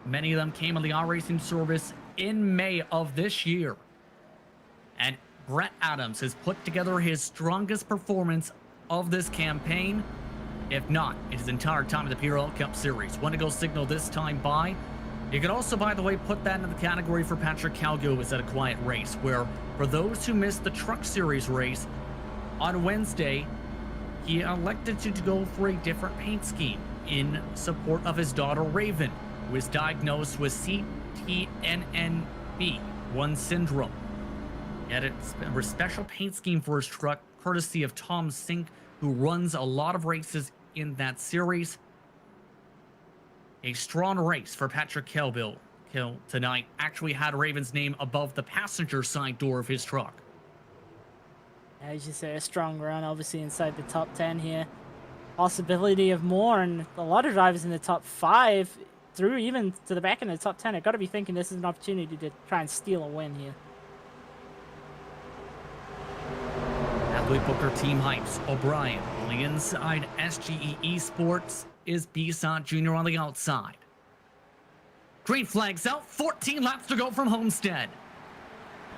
Many of them came on the iRacing service in May of this year. And Brett Adams has put together his strongest performance of this campaign, if not in his entire time in the PRL Cup Series. One to go signal this time by. You could also, by the way, put that in the category for Patrick Calgo was at a quiet race, where for those who missed the Truck Series race on Wednesday, he elected to go for a different paint scheme in support of his daughter Raven, who is diagnosed with CTNNB1 syndrome. He had a special paint scheme for his truck, courtesy of Tom Sink, who runs a lot of races in that series. A strong race for Patrick Kill tonight. Actually had Raven's name above the passenger side door of his truck. As you say, a strong run, obviously inside the top 10 here. Possibility of more, and a lot of drivers in the top 5, through even to the back in the top 10, have got to be thinking this is an opportunity to try and steal a win here. Athlete Booker team hypes. O'Brien on the inside. SGE eSports is Bisot Jr. on the outside. Green flags out. 14 laps to go from Homestead.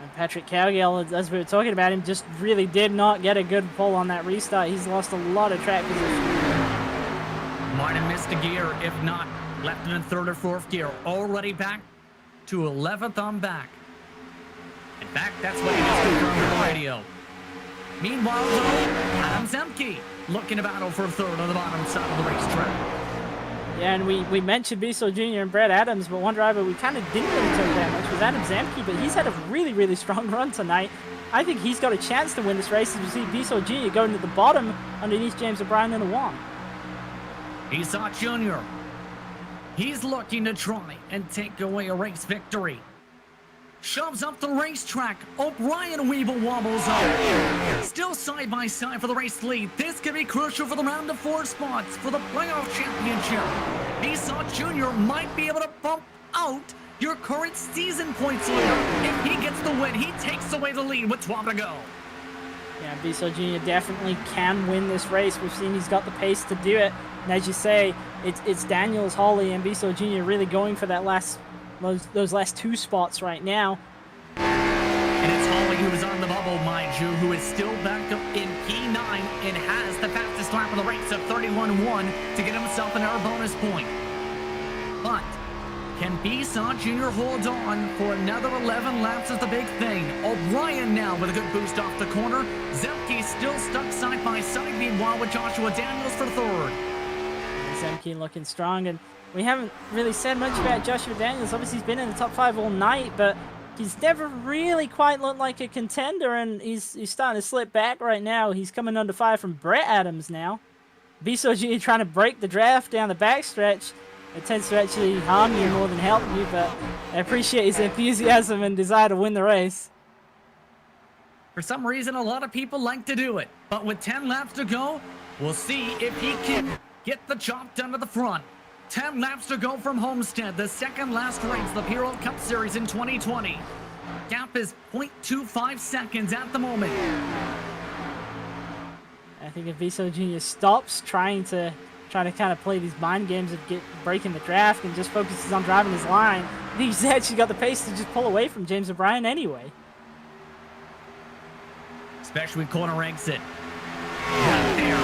And Patrick Cowgill, as we were talking about him, just really did not get a good pull on that restart. He's lost a lot of track position. Might have missed a gear, if not left it in third or fourth gear. Already back to 11th on back. In fact, that's what he just confirmed on the radio. Meanwhile, though, Adam Zemke looking to battle for third on the bottom side of the racetrack. Yeah, and we mentioned Bisot Jr. and Brett Adams, but one driver we kind of didn't really talk that much was Adam Zemke, but he's had a really, really strong run tonight. I think he's got a chance to win this race as we see Bisot Jr. going to the bottom underneath James O'Brien in the one. Bisot Jr. He's looking to try and take away a race victory. Shoves up the racetrack. O'Brien Weeble wobbles up. Still side by side for the race lead. This could be crucial for the round of 4 spots for the playoff championship. Bisot Jr. might be able to bump out your current season points leader. If he gets the win, he takes away the lead with 12 to go. Yeah, Bisot Jr. definitely can win this race. We've seen he's got the pace to do it. And as you say, it's Daniels, Holly, and Bisot Jr. really going for that those last 2 spots right now. And it's Holly who's on the bubble, mind you, who is still back up in P9 and has the fastest lap of the race of 31.1 to get himself an hour bonus point. But can Bisot Jr. hold on for another 11 laps is the big thing. O'Brien now with a good boost off the corner. Zemke still stuck side by side, meanwhile with Joshua Daniels for third. Zemke looking strong, and we haven't really said much about Joshua Daniels. Obviously, he's been in the top 5 all night, but he's never really quite looked like a contender, and he's starting to slip back right now. He's coming under fire from Brett Adams now. Bisot Jr. trying to break the draft down the backstretch. It tends to actually harm you more than help you, but I appreciate his enthusiasm and desire to win the race. For some reason, a lot of people like to do it, but with 10 laps to go, we'll see if he can get the job done at the front. 10 laps to go from Homestead, the second last race of the PRL Cup Series in 2020. Gap is 0.25 seconds at the moment. I think if Bisot Jr. stops trying to kind of play these mind games of breaking the draft and just focuses on driving his line, I think he's actually got the pace to just pull away from James O'Brien anyway. Especially with corner exit. Right there.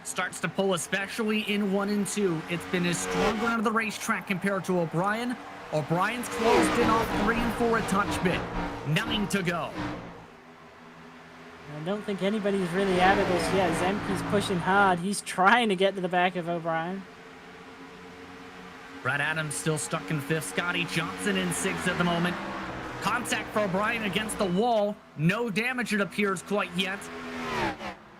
Starts to pull, especially in 1 and 2. It's been his stronger end of the racetrack compared to O'Brien. O'Brien's closed in off 3 and 4 a touch bit. 9 to go. I don't think anybody's really out of this yet. Zemke's pushing hard. He's trying to get to the back of O'Brien. Brad Adams still stuck in 5th. Scotty Johnson in 6th at the moment. Contact for O'Brien against the wall. No damage, it appears, quite yet.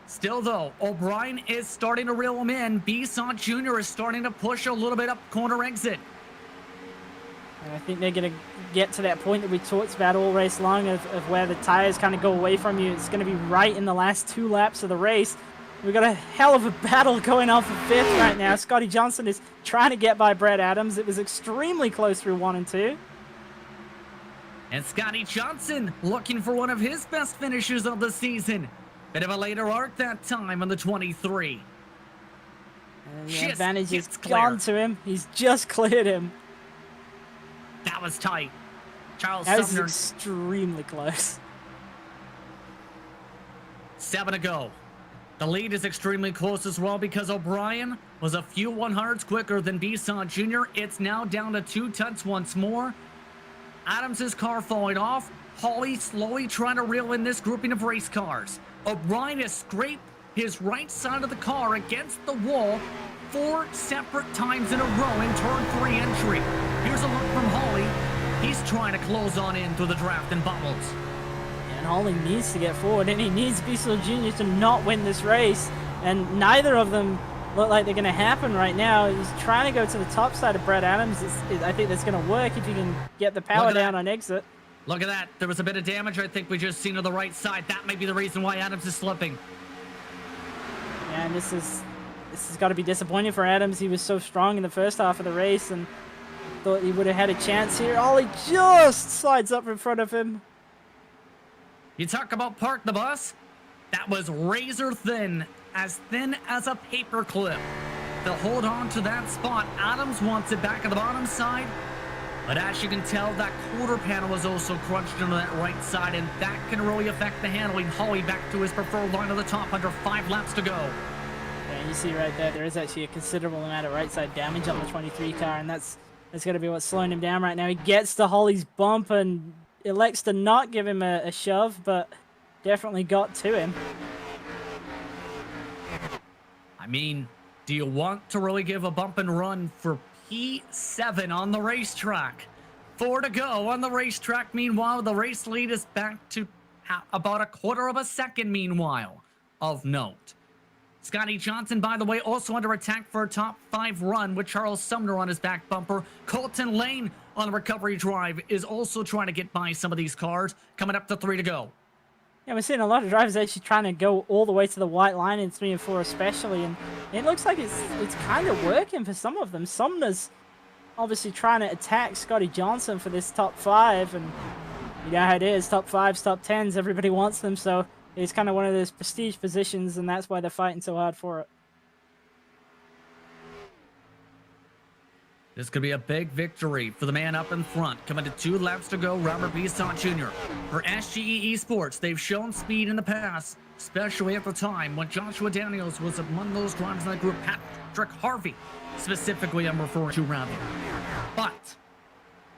Still, though, O'Brien is starting to reel him in. Bisot Jr. is starting to push a little bit up corner exit. And I think they're going to get to that point that we talked about all race long of where the tires kind of go away from you. It's going to be right in the last 2 laps of the race. We've got a hell of a battle going on for 5th right now. Scotty Johnson is trying to get by Brett Adams. It was extremely close through 1 and 2. And Scotty Johnson looking for one of his best finishes of the season. Bit of a later arc that time on the 23. And the advantage is gone to him. He's just cleared him. That was tight. Charles That was Sumner. extremely close. 7 to go. The lead is extremely close as well because O'Brien was a few 100s quicker than Bisson Jr. It's now down to 2 tenths once more. Adams' car falling off. Hawley slowly trying to reel in this grouping of race cars. O'Brien has scraped his right side of the car against the wall 4 separate times in a row in turn 3 entry. Here's a look from Hawley. He's trying to close on in through the draft and bubbles. And Hawley needs to get forward, and he needs Bisson Jr. to not win this race. And neither of them look like they're going to happen right now. He's trying to go to the top side of Brett Adams. I think that's going to work if you can get the power down on exit. Look at that. There was a bit of damage I think we just seen to the right side. That may be the reason why Adams is slipping. Yeah, and this has got to be disappointing for Adams. He was so strong in the first half of the race and thought he would have had a chance here. Ollie just slides up in front of him. You talk about park the bus? That was razor thin as a paper clip. To hold on to that spot, Adams wants it back at the bottom side. But as you can tell, that quarter panel was also crunched into that right side, and that can really affect the handling. Hawley back to his preferred line of the top under 5 laps to go. Yeah, you see right there is actually a considerable amount of right side damage on the 23 car, and that's going to be what's slowing him down right now. He gets to Hawley's bump and elects to not give him a shove, but definitely got to him. I mean, do you want to really give a bump and run for P7 on the racetrack? 4 to go on the racetrack. Meanwhile, the race lead is back to about a quarter of a second, meanwhile, of note. Scotty Johnson, by the way, also under attack for a top 5 run with Charles Sumner on his back bumper. Colton Lane on the recovery drive is also trying to get by some of these cars, coming up to 3 to go. Yeah, we're seeing a lot of drivers actually trying to go all the way to the white line in 3 and 4 especially, and it looks like it's kind of working for some of them. Sumner's obviously trying to attack Scotty Johnson for this top 5, and you know how it is, top 5s, top 10s, everybody wants them, so it's kind of one of those prestige positions, and that's why they're fighting so hard for it. This could be a big victory for the man up in front. Coming to 2 laps to go, Robert Bisson Jr. For SGE eSports, they've shown speed in the past, especially at the time when Joshua Daniels was among those drivers in that group. Patrick Harvey, specifically I'm referring to around here. But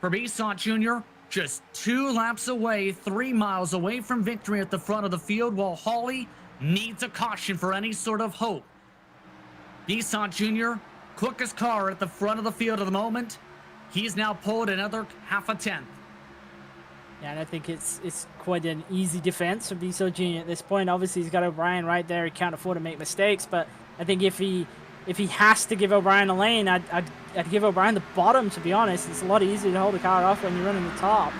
for Bisson Jr., just 2 laps away, 3 miles away from victory at the front of the field, while Hawley needs a caution for any sort of hope. Bisson Jr., quickest car at the front of the field at the moment. He's now pulled another half a tenth. Yeah, and I think it's quite an easy defense from Bisson Jr. at this point. Obviously, he's got O'Brien right there. He can't afford to make mistakes, but I think if he has to give O'Brien a lane, I'd give O'Brien the bottom, to be honest. It's a lot easier to hold a car off when you're running the top.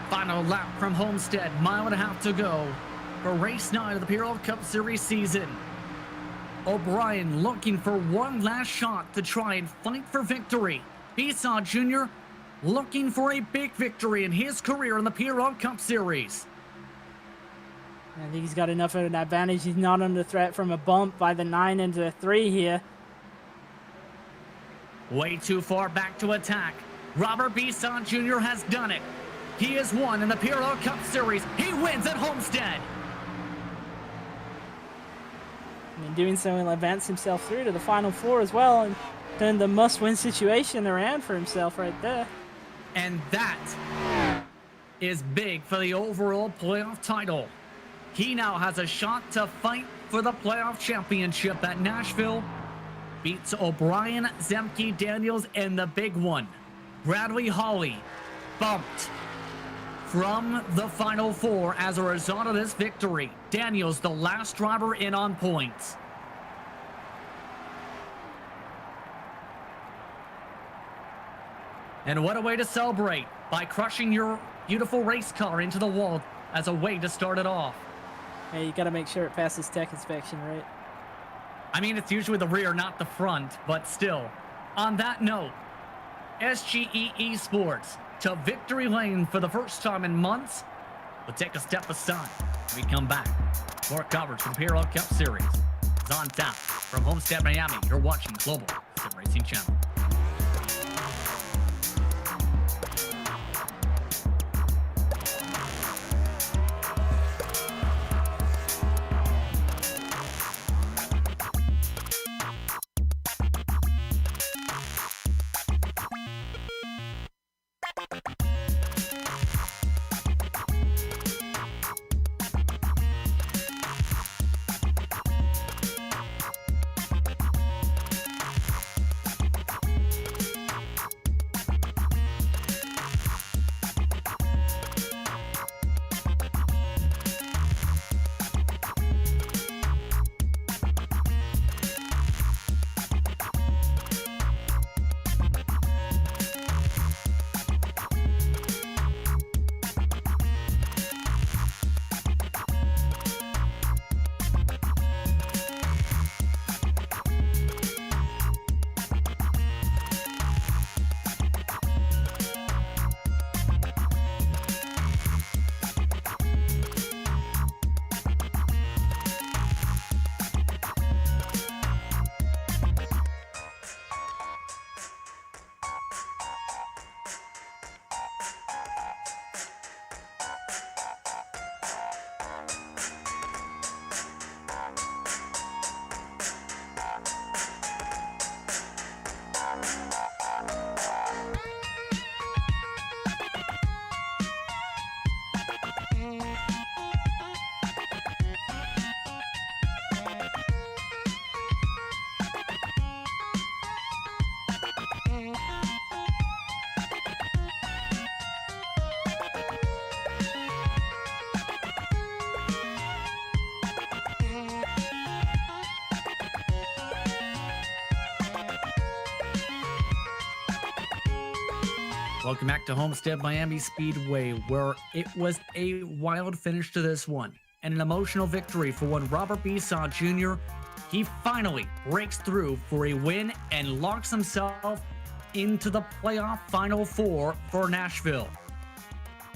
Final lap from Homestead, 1.5 miles to go for race 9 of the PRL Cup Series season. O'Brien looking for one last shot to try and fight for victory. Bisson Jr. looking for a big victory in his career in the PRL Cup Series. I think he's got enough of an advantage. He's not under threat from a bump by the 9 into the 3 here. Way too far back to attack. Robert Bisson Jr. has done it. He has won in the PRL Cup Series. He wins at Homestead. And in doing so, he'll advance himself through to the Final 4 as well and turn the must-win situation around for himself right there. And that is big for the overall playoff title. He now has a shot to fight for the playoff championship at Nashville. Beats O'Brien, Zemke, Daniels, and the big one, Bradley Hawley, bumped from the Final 4 as a result of this victory. Daniels, the last driver in on points. And what a way to celebrate, by crushing your beautiful race car into the wall as a way to start it off. Hey, you got to make sure it passes tech inspection, right? I mean, it's usually the rear, not the front, but still. On that note, SGE eSports to victory lane for the first time in months. We'll take a step aside when we come back. More coverage from PRL Cup Series is on tap from Homestead-Miami. You're watching Global SimRacing Channel. Welcome back to Homestead-Miami Speedway, where it was a wild finish to this one and an emotional victory for one Robert Bisson Jr. He finally breaks through for a win and locks himself into the playoff Final Four for Nashville.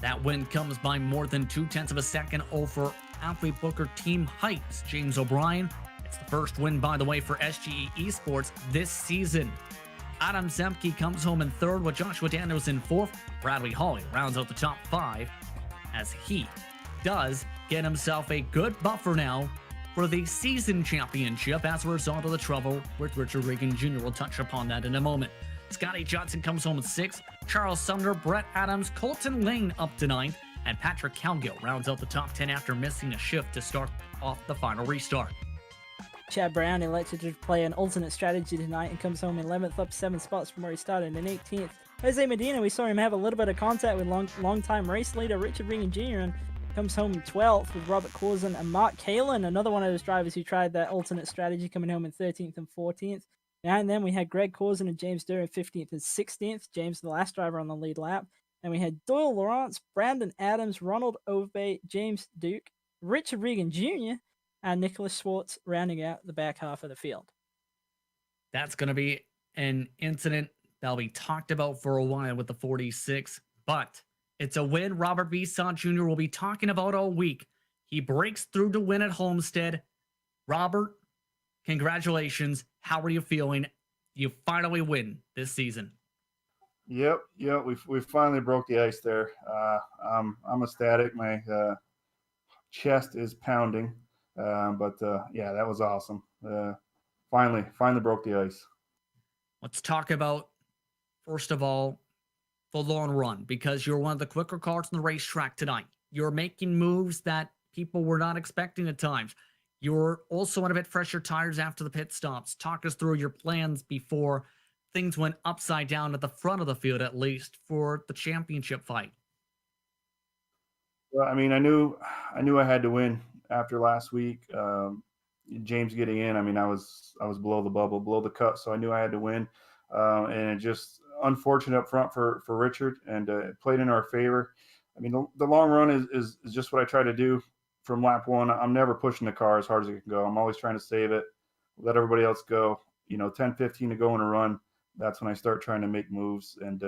That win comes by more than 0.2 of a second over athlete booker Team Hype's James O'Brien. It's the first win, by the way, for SGE eSports this season. Adam Zemke comes home in third with Joshua Daniels in fourth. Bradley Hawley rounds out the top 5 as he does get himself a good buffer now for the season championship as a result of the trouble with Richard Regan Jr. We'll touch upon that in a moment. Scotty Johnson comes home in 6th. Charles Sumner, Brett Adams, Colton Lane up to 9th. And Patrick Calgill rounds out the top 10 after missing a shift to start off the final restart. Chad Brown elected to play an alternate strategy tonight and comes home 11th, up 7 spots from where he started in 18th. Jose Medina, we saw him have a little bit of contact with long-time race leader Richard Regan Jr. and comes home in 12th with Robert Corzine and Mark Kalin, another one of those drivers who tried that alternate strategy, coming home in 13th and 14th. Behind them, we had Greg Corzine and James Durr in 15th and 16th. James, the last driver on the lead lap. And we had Doyle Lawrence, Brandon Adams, Ronald Ovey, James Duke, Richard Regan Jr., and Nicholas Schwartz rounding out the back half of the field. That's going to be an incident that'll be talked about for a while with the 46, but it's a win Robert Bisson Jr. will be talking about all week. He breaks through to win at Homestead. Robert, congratulations. How are you feeling? You finally win this season. Yep. We finally broke the ice there. I'm ecstatic. My chest is pounding. But that was awesome. Finally broke the ice. Let's talk about, first of all, the long run, because you're one of the quicker cars on the racetrack tonight. You're making moves that people were not expecting at times. You're also on a bit fresher tires after the pit stops. Talk us through your plans before things went upside down at the front of the field, at least for the championship fight. Well, I mean, I knew I had to win after last week. James getting in, I mean, I was below the bubble, below the cut, so I knew I had to win. And it just unfortunate up front for Richard, and it played in our favor. I mean, the long run is just what I try to do from lap 1. I'm never pushing the car as hard as it can go. I'm always trying to save it, let everybody else go. 10, 15 to go in a run. That's when I start trying to make moves, and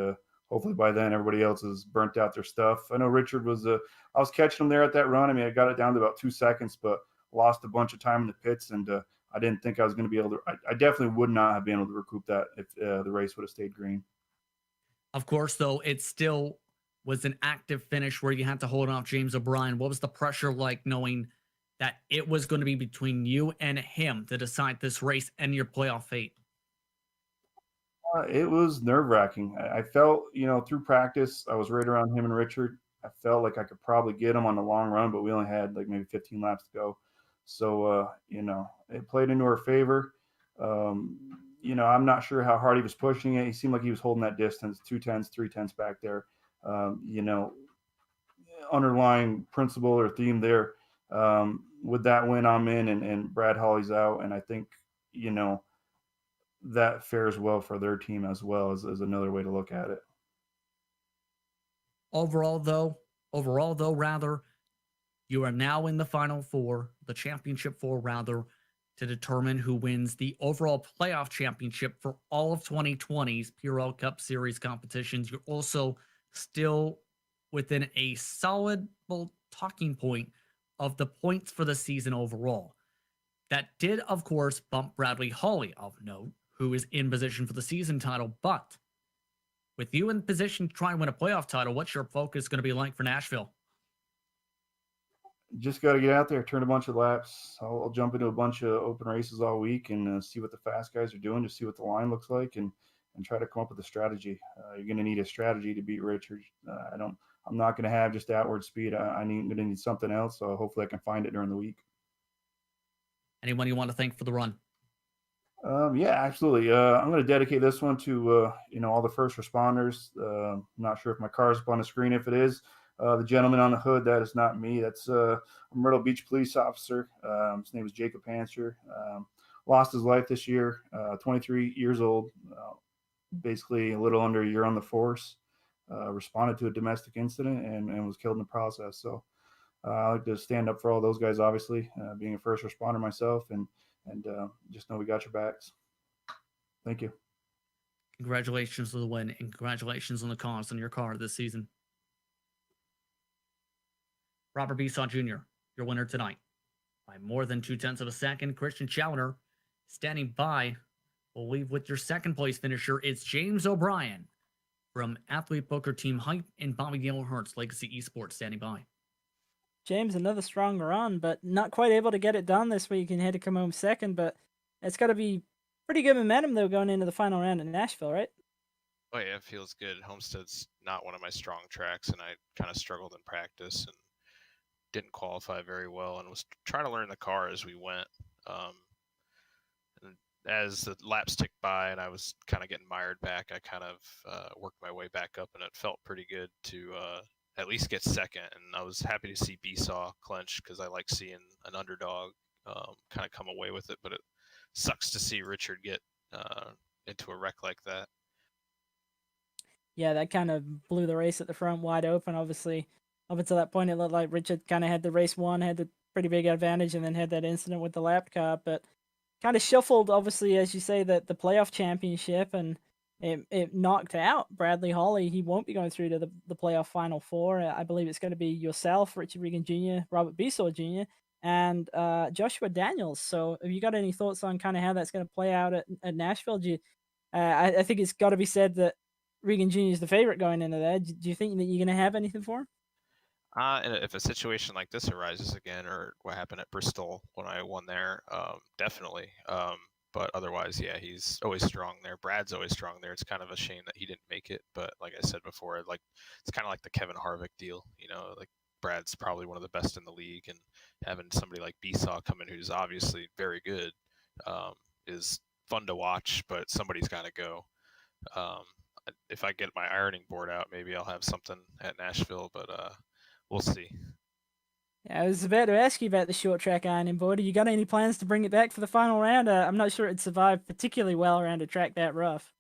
hopefully by then everybody else has burnt out their stuff. I know Richard was I was catching him there at that run. I mean, I got it down to about 2 seconds, but lost a bunch of time in the pits, and I didn't think I was going to be able to. I definitely would not have been able to recoup that if the race would have stayed green. Of course, though, it still was an active finish where you had to hold off James O'Brien. What was the pressure like knowing that it was going to be between you and him to decide this race and your playoff fate? It was nerve-wracking. I felt, through practice, I was right around him and Richard. I felt like I could probably get him on the long run, but we only had like maybe 15 laps to go. So, it played into our favor. I'm not sure how hard he was pushing it. He seemed like he was holding that distance, 2/10, 3/10 back there. Underlying principle or theme there. With that win, I'm in, and Brad Hawley's out. And I think, that fares well for their team as well as another way to look at it. Overall, though, you are now in the Final Four, the Championship Four, rather, to determine who wins the overall playoff championship for all of 2020's PRL Cup Series competitions. You're also still within a solid talking point of the points for the season overall. That did, of course, bump Bradley Hawley of note, who is in position for the season title. But with you in position to try and win a playoff title, what's your focus going to be like for Nashville? Just got to get out there, turn a bunch of laps. I'll jump into a bunch of open races all week and see what the fast guys are doing, to see what the line looks like, and try to come up with a strategy. You're going to need a strategy to beat Richard. I'm not going to have just outward speed. I'm going to need something else. So hopefully I can find it during the week. Anyone you want to thank for the run? Yeah, absolutely. I'm going to dedicate this one to, all the first responders. I'm not sure if my car is up on the screen. If it is, the gentleman on the hood, that is not me. That's a Myrtle Beach police officer. His name is Jacob Panster. Lost his life this year, 23 years old, basically a little under a year on the force. responded to a domestic incident and was killed in the process. So I like to stand up for all those guys, obviously, being a first responder myself, and just know we got your backs. Thank you. Congratulations on the win, and congratulations on the cause on your car this season. Robert Besaw Jr., your winner tonight. By more than 0.2 of a second, Christian Chowder standing by. We'll leave with your second place finisher. It's James O'Brien from Athlete Booker Team Hype and Bobby Gilhart's Legacy Esports standing by. James, another strong run, but not quite able to get it done this week and had to come home second. But it's got to be pretty good momentum, though, going into the final round in Nashville, right? Oh, yeah, it feels good. Homestead's not one of my strong tracks, and I kind of struggled in practice and didn't qualify very well and was trying to learn the car as we went. And as the laps ticked by and I was kind of getting mired back, I kind of worked my way back up, and it felt pretty good to at least get second. And I was happy to see Besaw clinch because I like seeing an underdog kind of come away with it, but it sucks to see Richard get into a wreck like that. Yeah, that kind of blew the race at the front wide open. Obviously, up until that point, it looked like Richard kind of had the race won, had the pretty big advantage, and then had that incident with the lap car. But kind of shuffled, obviously, as you say, that the playoff championship, and it knocked out Bradley Holly. He won't be going through to the playoff final four. I believe it's going to be yourself, Richard Regan Jr., Robert Besaw Jr., and Joshua Daniels. So have you got any thoughts on kind of how that's going to play out at Nashville? I think it's got to be said that Regan Jr. is the favorite going into there. Do you think that you're going to have anything for him? And if a situation like this arises again, or what happened at Bristol when I won there, definitely. But otherwise, yeah, he's always strong there. Brad's always strong there. It's kind of a shame that he didn't make it. But like I said before, it's kind of like the Kevin Harvick deal. Like Brad's probably one of the best in the league, and having somebody like Besaw come in who's obviously very good is fun to watch. But somebody's got to go. If I get my ironing board out, maybe I'll have something at Nashville. But we'll see. Yeah, I was about to ask you about the short track ironing board. Have you got any plans to bring it back for the final round? I'm not sure it'd survive particularly well around a track that rough.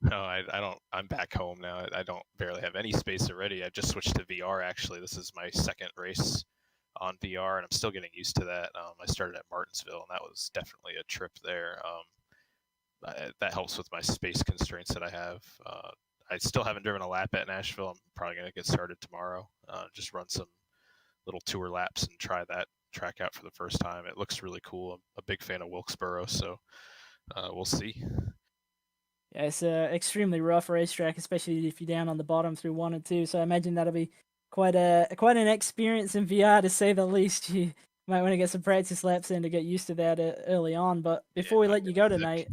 No, I don't. I'm back home now. I don't barely have any space already. I just switched to VR, actually. This is my second race on VR, and I'm still getting used to that. I started at Martinsville, and that was definitely a trip there. That helps with my space constraints that I have. I still haven't driven a lap at Nashville. I'm probably going to get started tomorrow. Just run some little tour laps and try that track out for the first time. It looks really cool. I'm a big fan of Wilkesboro, so we'll see. Yeah, it's an extremely rough racetrack, especially if you're down on the bottom through 1 and 2. So I imagine that'll be quite an experience in VR, to say the least. You might want to get some practice laps in to get used to that early on. But before we let you go tonight,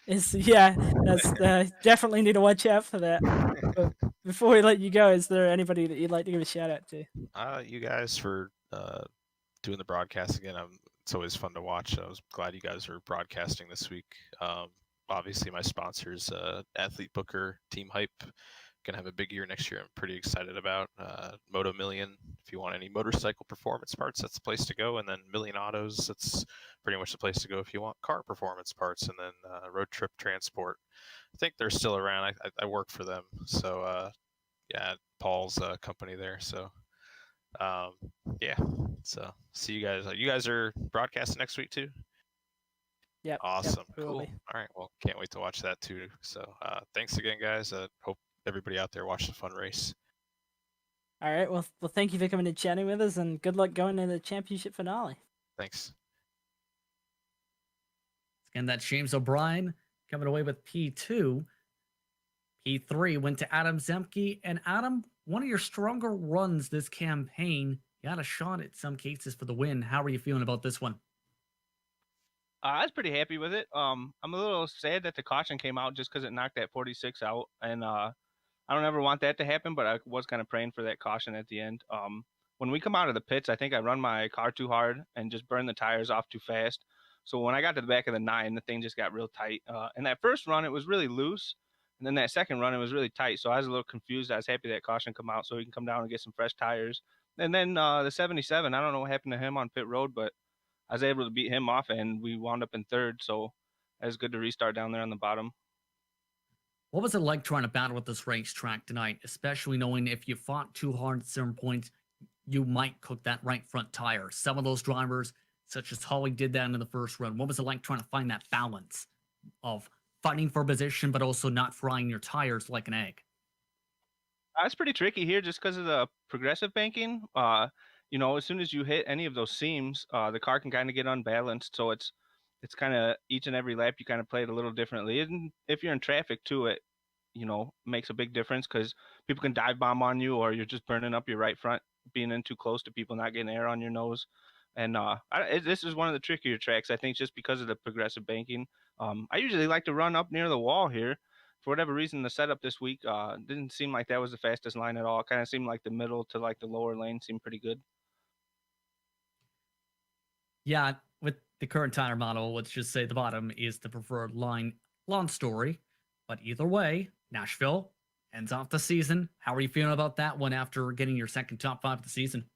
that's definitely need to watch out for that. But before we let you go, is there anybody that you'd like to give a shout out to? You guys for doing the broadcast again. It's always fun to watch. I was glad you guys are broadcasting this week. Obviously, my sponsors, Athlete Booker, Team Hype, gonna have a big year next year. I'm pretty excited about Moto Million. If you want any motorcycle performance parts, that's the place to go. And then Million Autos, that's pretty much the place to go if you want car performance parts. And then Road Trip Transport, I think they're still around. I work for them, so yeah, Paul's company there. So yeah, so see you guys. You guys are broadcasting next week too? Yep. Awesome. Yep, Cool. All right. Well, can't wait to watch that too. So thanks again, guys. Hope everybody out there watched the fun race. All right. Well, thank you for coming and chatting with us, and good luck going into the championship finale. Thanks. And that's James O'Brien coming away with P2. P3 went to Adam Zemke. And Adam, one of your stronger runs this campaign. You had a shot at some cases for the win. How are you feeling about this one? I was pretty happy with it. I'm a little sad that the caution came out just because it knocked that 46 out. And I don't ever want that to happen, but I was kind of praying for that caution at the end. When we come out of the pits, I think I run my car too hard and just burned the tires off too fast. So when I got to the back of the 9, the thing just got real tight. And that first run, it was really loose. And then that second run, it was really tight. So I was a little confused. I was happy that caution come out so we can come down and get some fresh tires. And then the 77, I don't know what happened to him on pit road, but I was able to beat him off, and we wound up in third. So it was good to restart down there on the bottom. What was it like trying to battle with this racetrack tonight, especially knowing if you fought too hard at certain points, you might cook that right front tire? Some of those drivers, such as Holly, did that in the first run. What was it like trying to find that balance of fighting for position, but also not frying your tires like an egg? It's pretty tricky here just because of the progressive banking. As soon as you hit any of those seams, the car can kind of get unbalanced. So it's kind of each and every lap you kind of play it a little differently. And if you're in traffic too, it makes a big difference because people can dive bomb on you, or you're just burning up your right front, being in too close to people, not getting air on your nose. And this is one of the trickier tracks, I think, just because of the progressive banking. I usually like to run up near the wall here. For whatever reason, the setup this week didn't seem like that was the fastest line at all. It kind of seemed like the middle to like the lower lane seemed pretty good. Yeah, with the current tire model, let's just say the bottom is the preferred line. Long story, but either way, Nashville ends off the season. How are you feeling about that one after getting your second top 5 of the season?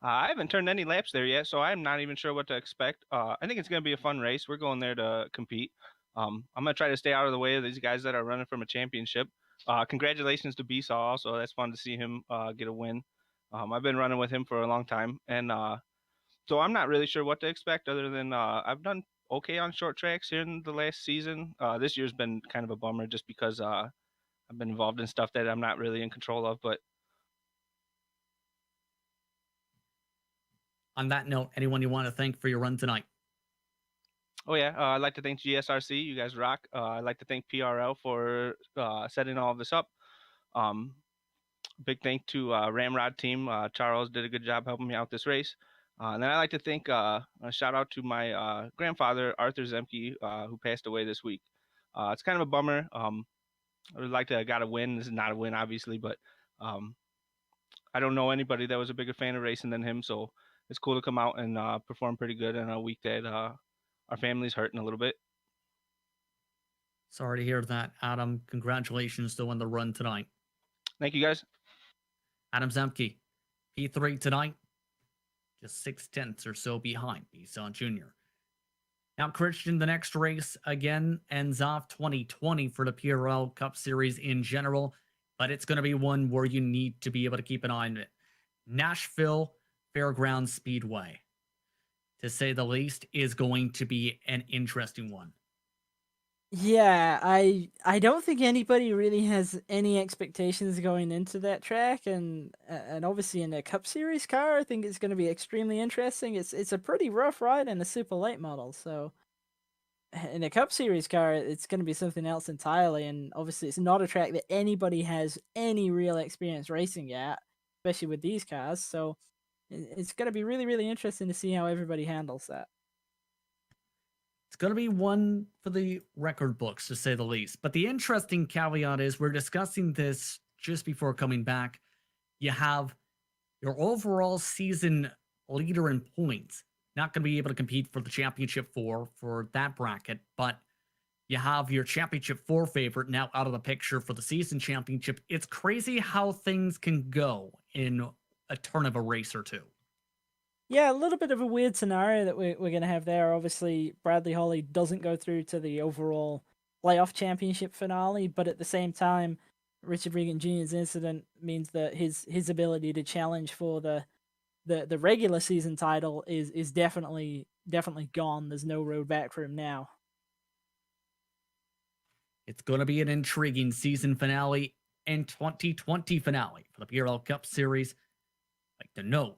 I haven't turned any laps there yet, so I'm not even sure what to expect. I think it's going to be a fun race. We're going there to compete. I'm going to try to stay out of the way of these guys that are running from a championship. Congratulations to B-Saw also. That's fun to see him get a win. I've been running with him for a long time, and so I'm not really sure what to expect other than I've done okay on short tracks here in the last season. This year's been kind of a bummer just because I've been involved in stuff that I'm not really in control of. But on that note, anyone you want to thank for your run tonight? Oh, yeah. I'd like to thank GSRC. You guys rock. I'd like to thank PRL for setting all of this up. Big thank to Ramrod team. Charles did a good job helping me out this race. And then I'd like to thank a shout out to my grandfather, Arthur Zemke, who passed away this week. It's kind of a bummer. I would like to have got a win. This is not a win, obviously, but I don't know anybody that was a bigger fan of racing than him. So it's cool to come out and perform pretty good in a week that our family's hurting a little bit. Sorry to hear that, Adam. Congratulations to win the run tonight. Thank you, guys. Adam Zemke, P3 tonight, just 0.6 or so behind B-Saw Jr. Now, Christian, the next race again ends off 2020 for the PRL Cup Series in general, but it's going to be one where you need to be able to keep an eye on it. Nashville Fairground Speedway, to say the least, is going to be an interesting one. Yeah, I don't think anybody really has any expectations going into that track, and obviously in a Cup Series car, I think it's going to be extremely interesting. It's a pretty rough ride in a super late model, so in a Cup Series car, it's going to be something else entirely. And obviously, it's not a track that anybody has any real experience racing at, especially with these cars. So it's going to be really, really interesting to see how everybody handles that. It's going to be one for the record books, to say the least. But the interesting caveat is we're discussing this just before coming back. You have your overall season leader in points, not going to be able to compete for the Championship 4 for that bracket, but you have your Championship 4 favorite now out of the picture for the season championship. It's crazy how things can go in a turn of a race or two. Yeah, a little bit of a weird scenario that we're going to have there. Obviously, Bradley Holly doesn't go through to the overall playoff championship finale, but at the same time, Richard Regan Jr.'s incident means that his ability to challenge for the regular season title is definitely gone. There's no road back for him now. It's going to be an intriguing season finale and 2020 finale for the PRL Cup Series. I'd like to note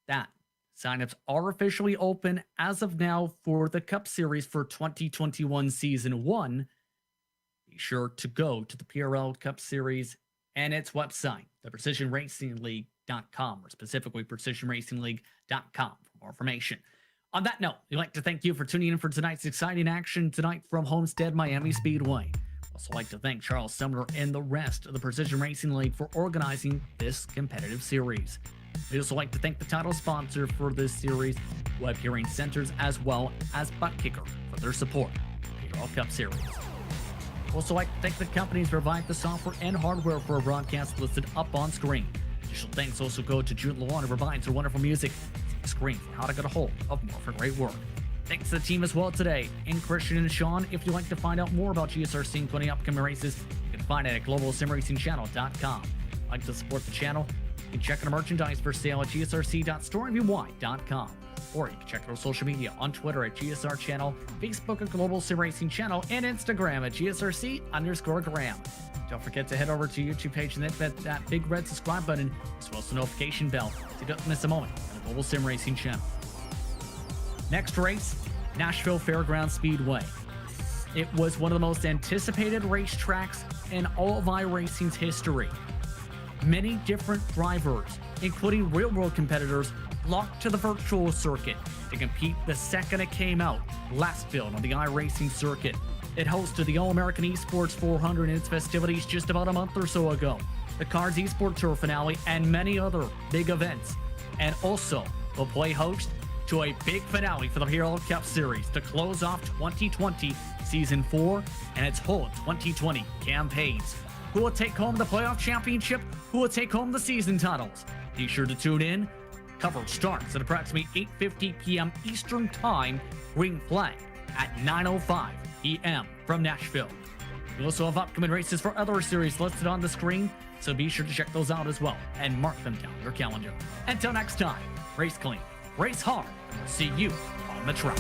that signups are officially open as of now for the Cup Series for 2021 Season 1. Be sure to go to the PRL Cup Series and its website, theprecisionracingleague.com, or specifically precisionracingleague.com for more information. On that note, we'd like to thank you for tuning in for tonight's exciting action tonight from Homestead-Miami Speedway. We'd also like to thank Charles Sumner and the rest of the Precision Racing League for organizing this competitive series. We'd also like to thank the title sponsor for this series, Web Hearing Centers, as well as ButtKicker for their support of the PRL Cup Series. We'd also like to thank the companies who provide the software and hardware for a broadcast listed up on screen. Additional thanks also go to Jude Lawan, who provides her wonderful music. Screen for how to get a hold of more for great work. Thanks to the team as well today, and Christian and Sean. If you'd like to find out more about GSRC, including upcoming races, you can find it at globalsimracingchannel.com. Like to support the channel, you can check out our merchandise for sale at gsrc.storevy.com. Or you can check out our social media on Twitter at GSR Channel, Facebook at Global SimRacing Channel, and Instagram at GSRC_Graham. Don't forget to head over to YouTube page and hit that big red subscribe button, as well as the notification bell, so you don't miss a moment on the Global SimRacing Channel. Next race, Nashville Fairground Speedway. It was one of the most anticipated racetracks in all of iRacing's history. Many different drivers, including real-world competitors, flocked to the virtual circuit to compete the second it came out, last build on the iRacing circuit. It hosted the All-American eSports 400 in its festivities just about a month or so ago, the Cards eSport Tour finale, and many other big events. And also will play host to a big finale for the PRL Cup Series to close off 2020 Season 4 and its whole 2020 campaigns. Who will take home the playoff championship? Who will take home the season titles? Be sure to tune in. Coverage starts at approximately 8:50 p.m. Eastern Time, green flag at 9:05 p.m. from Nashville. We also have upcoming races for other series listed on the screen, so be sure to check those out as well and mark them down your calendar. Until next time, race clean, race hard, and we'll see you on the track.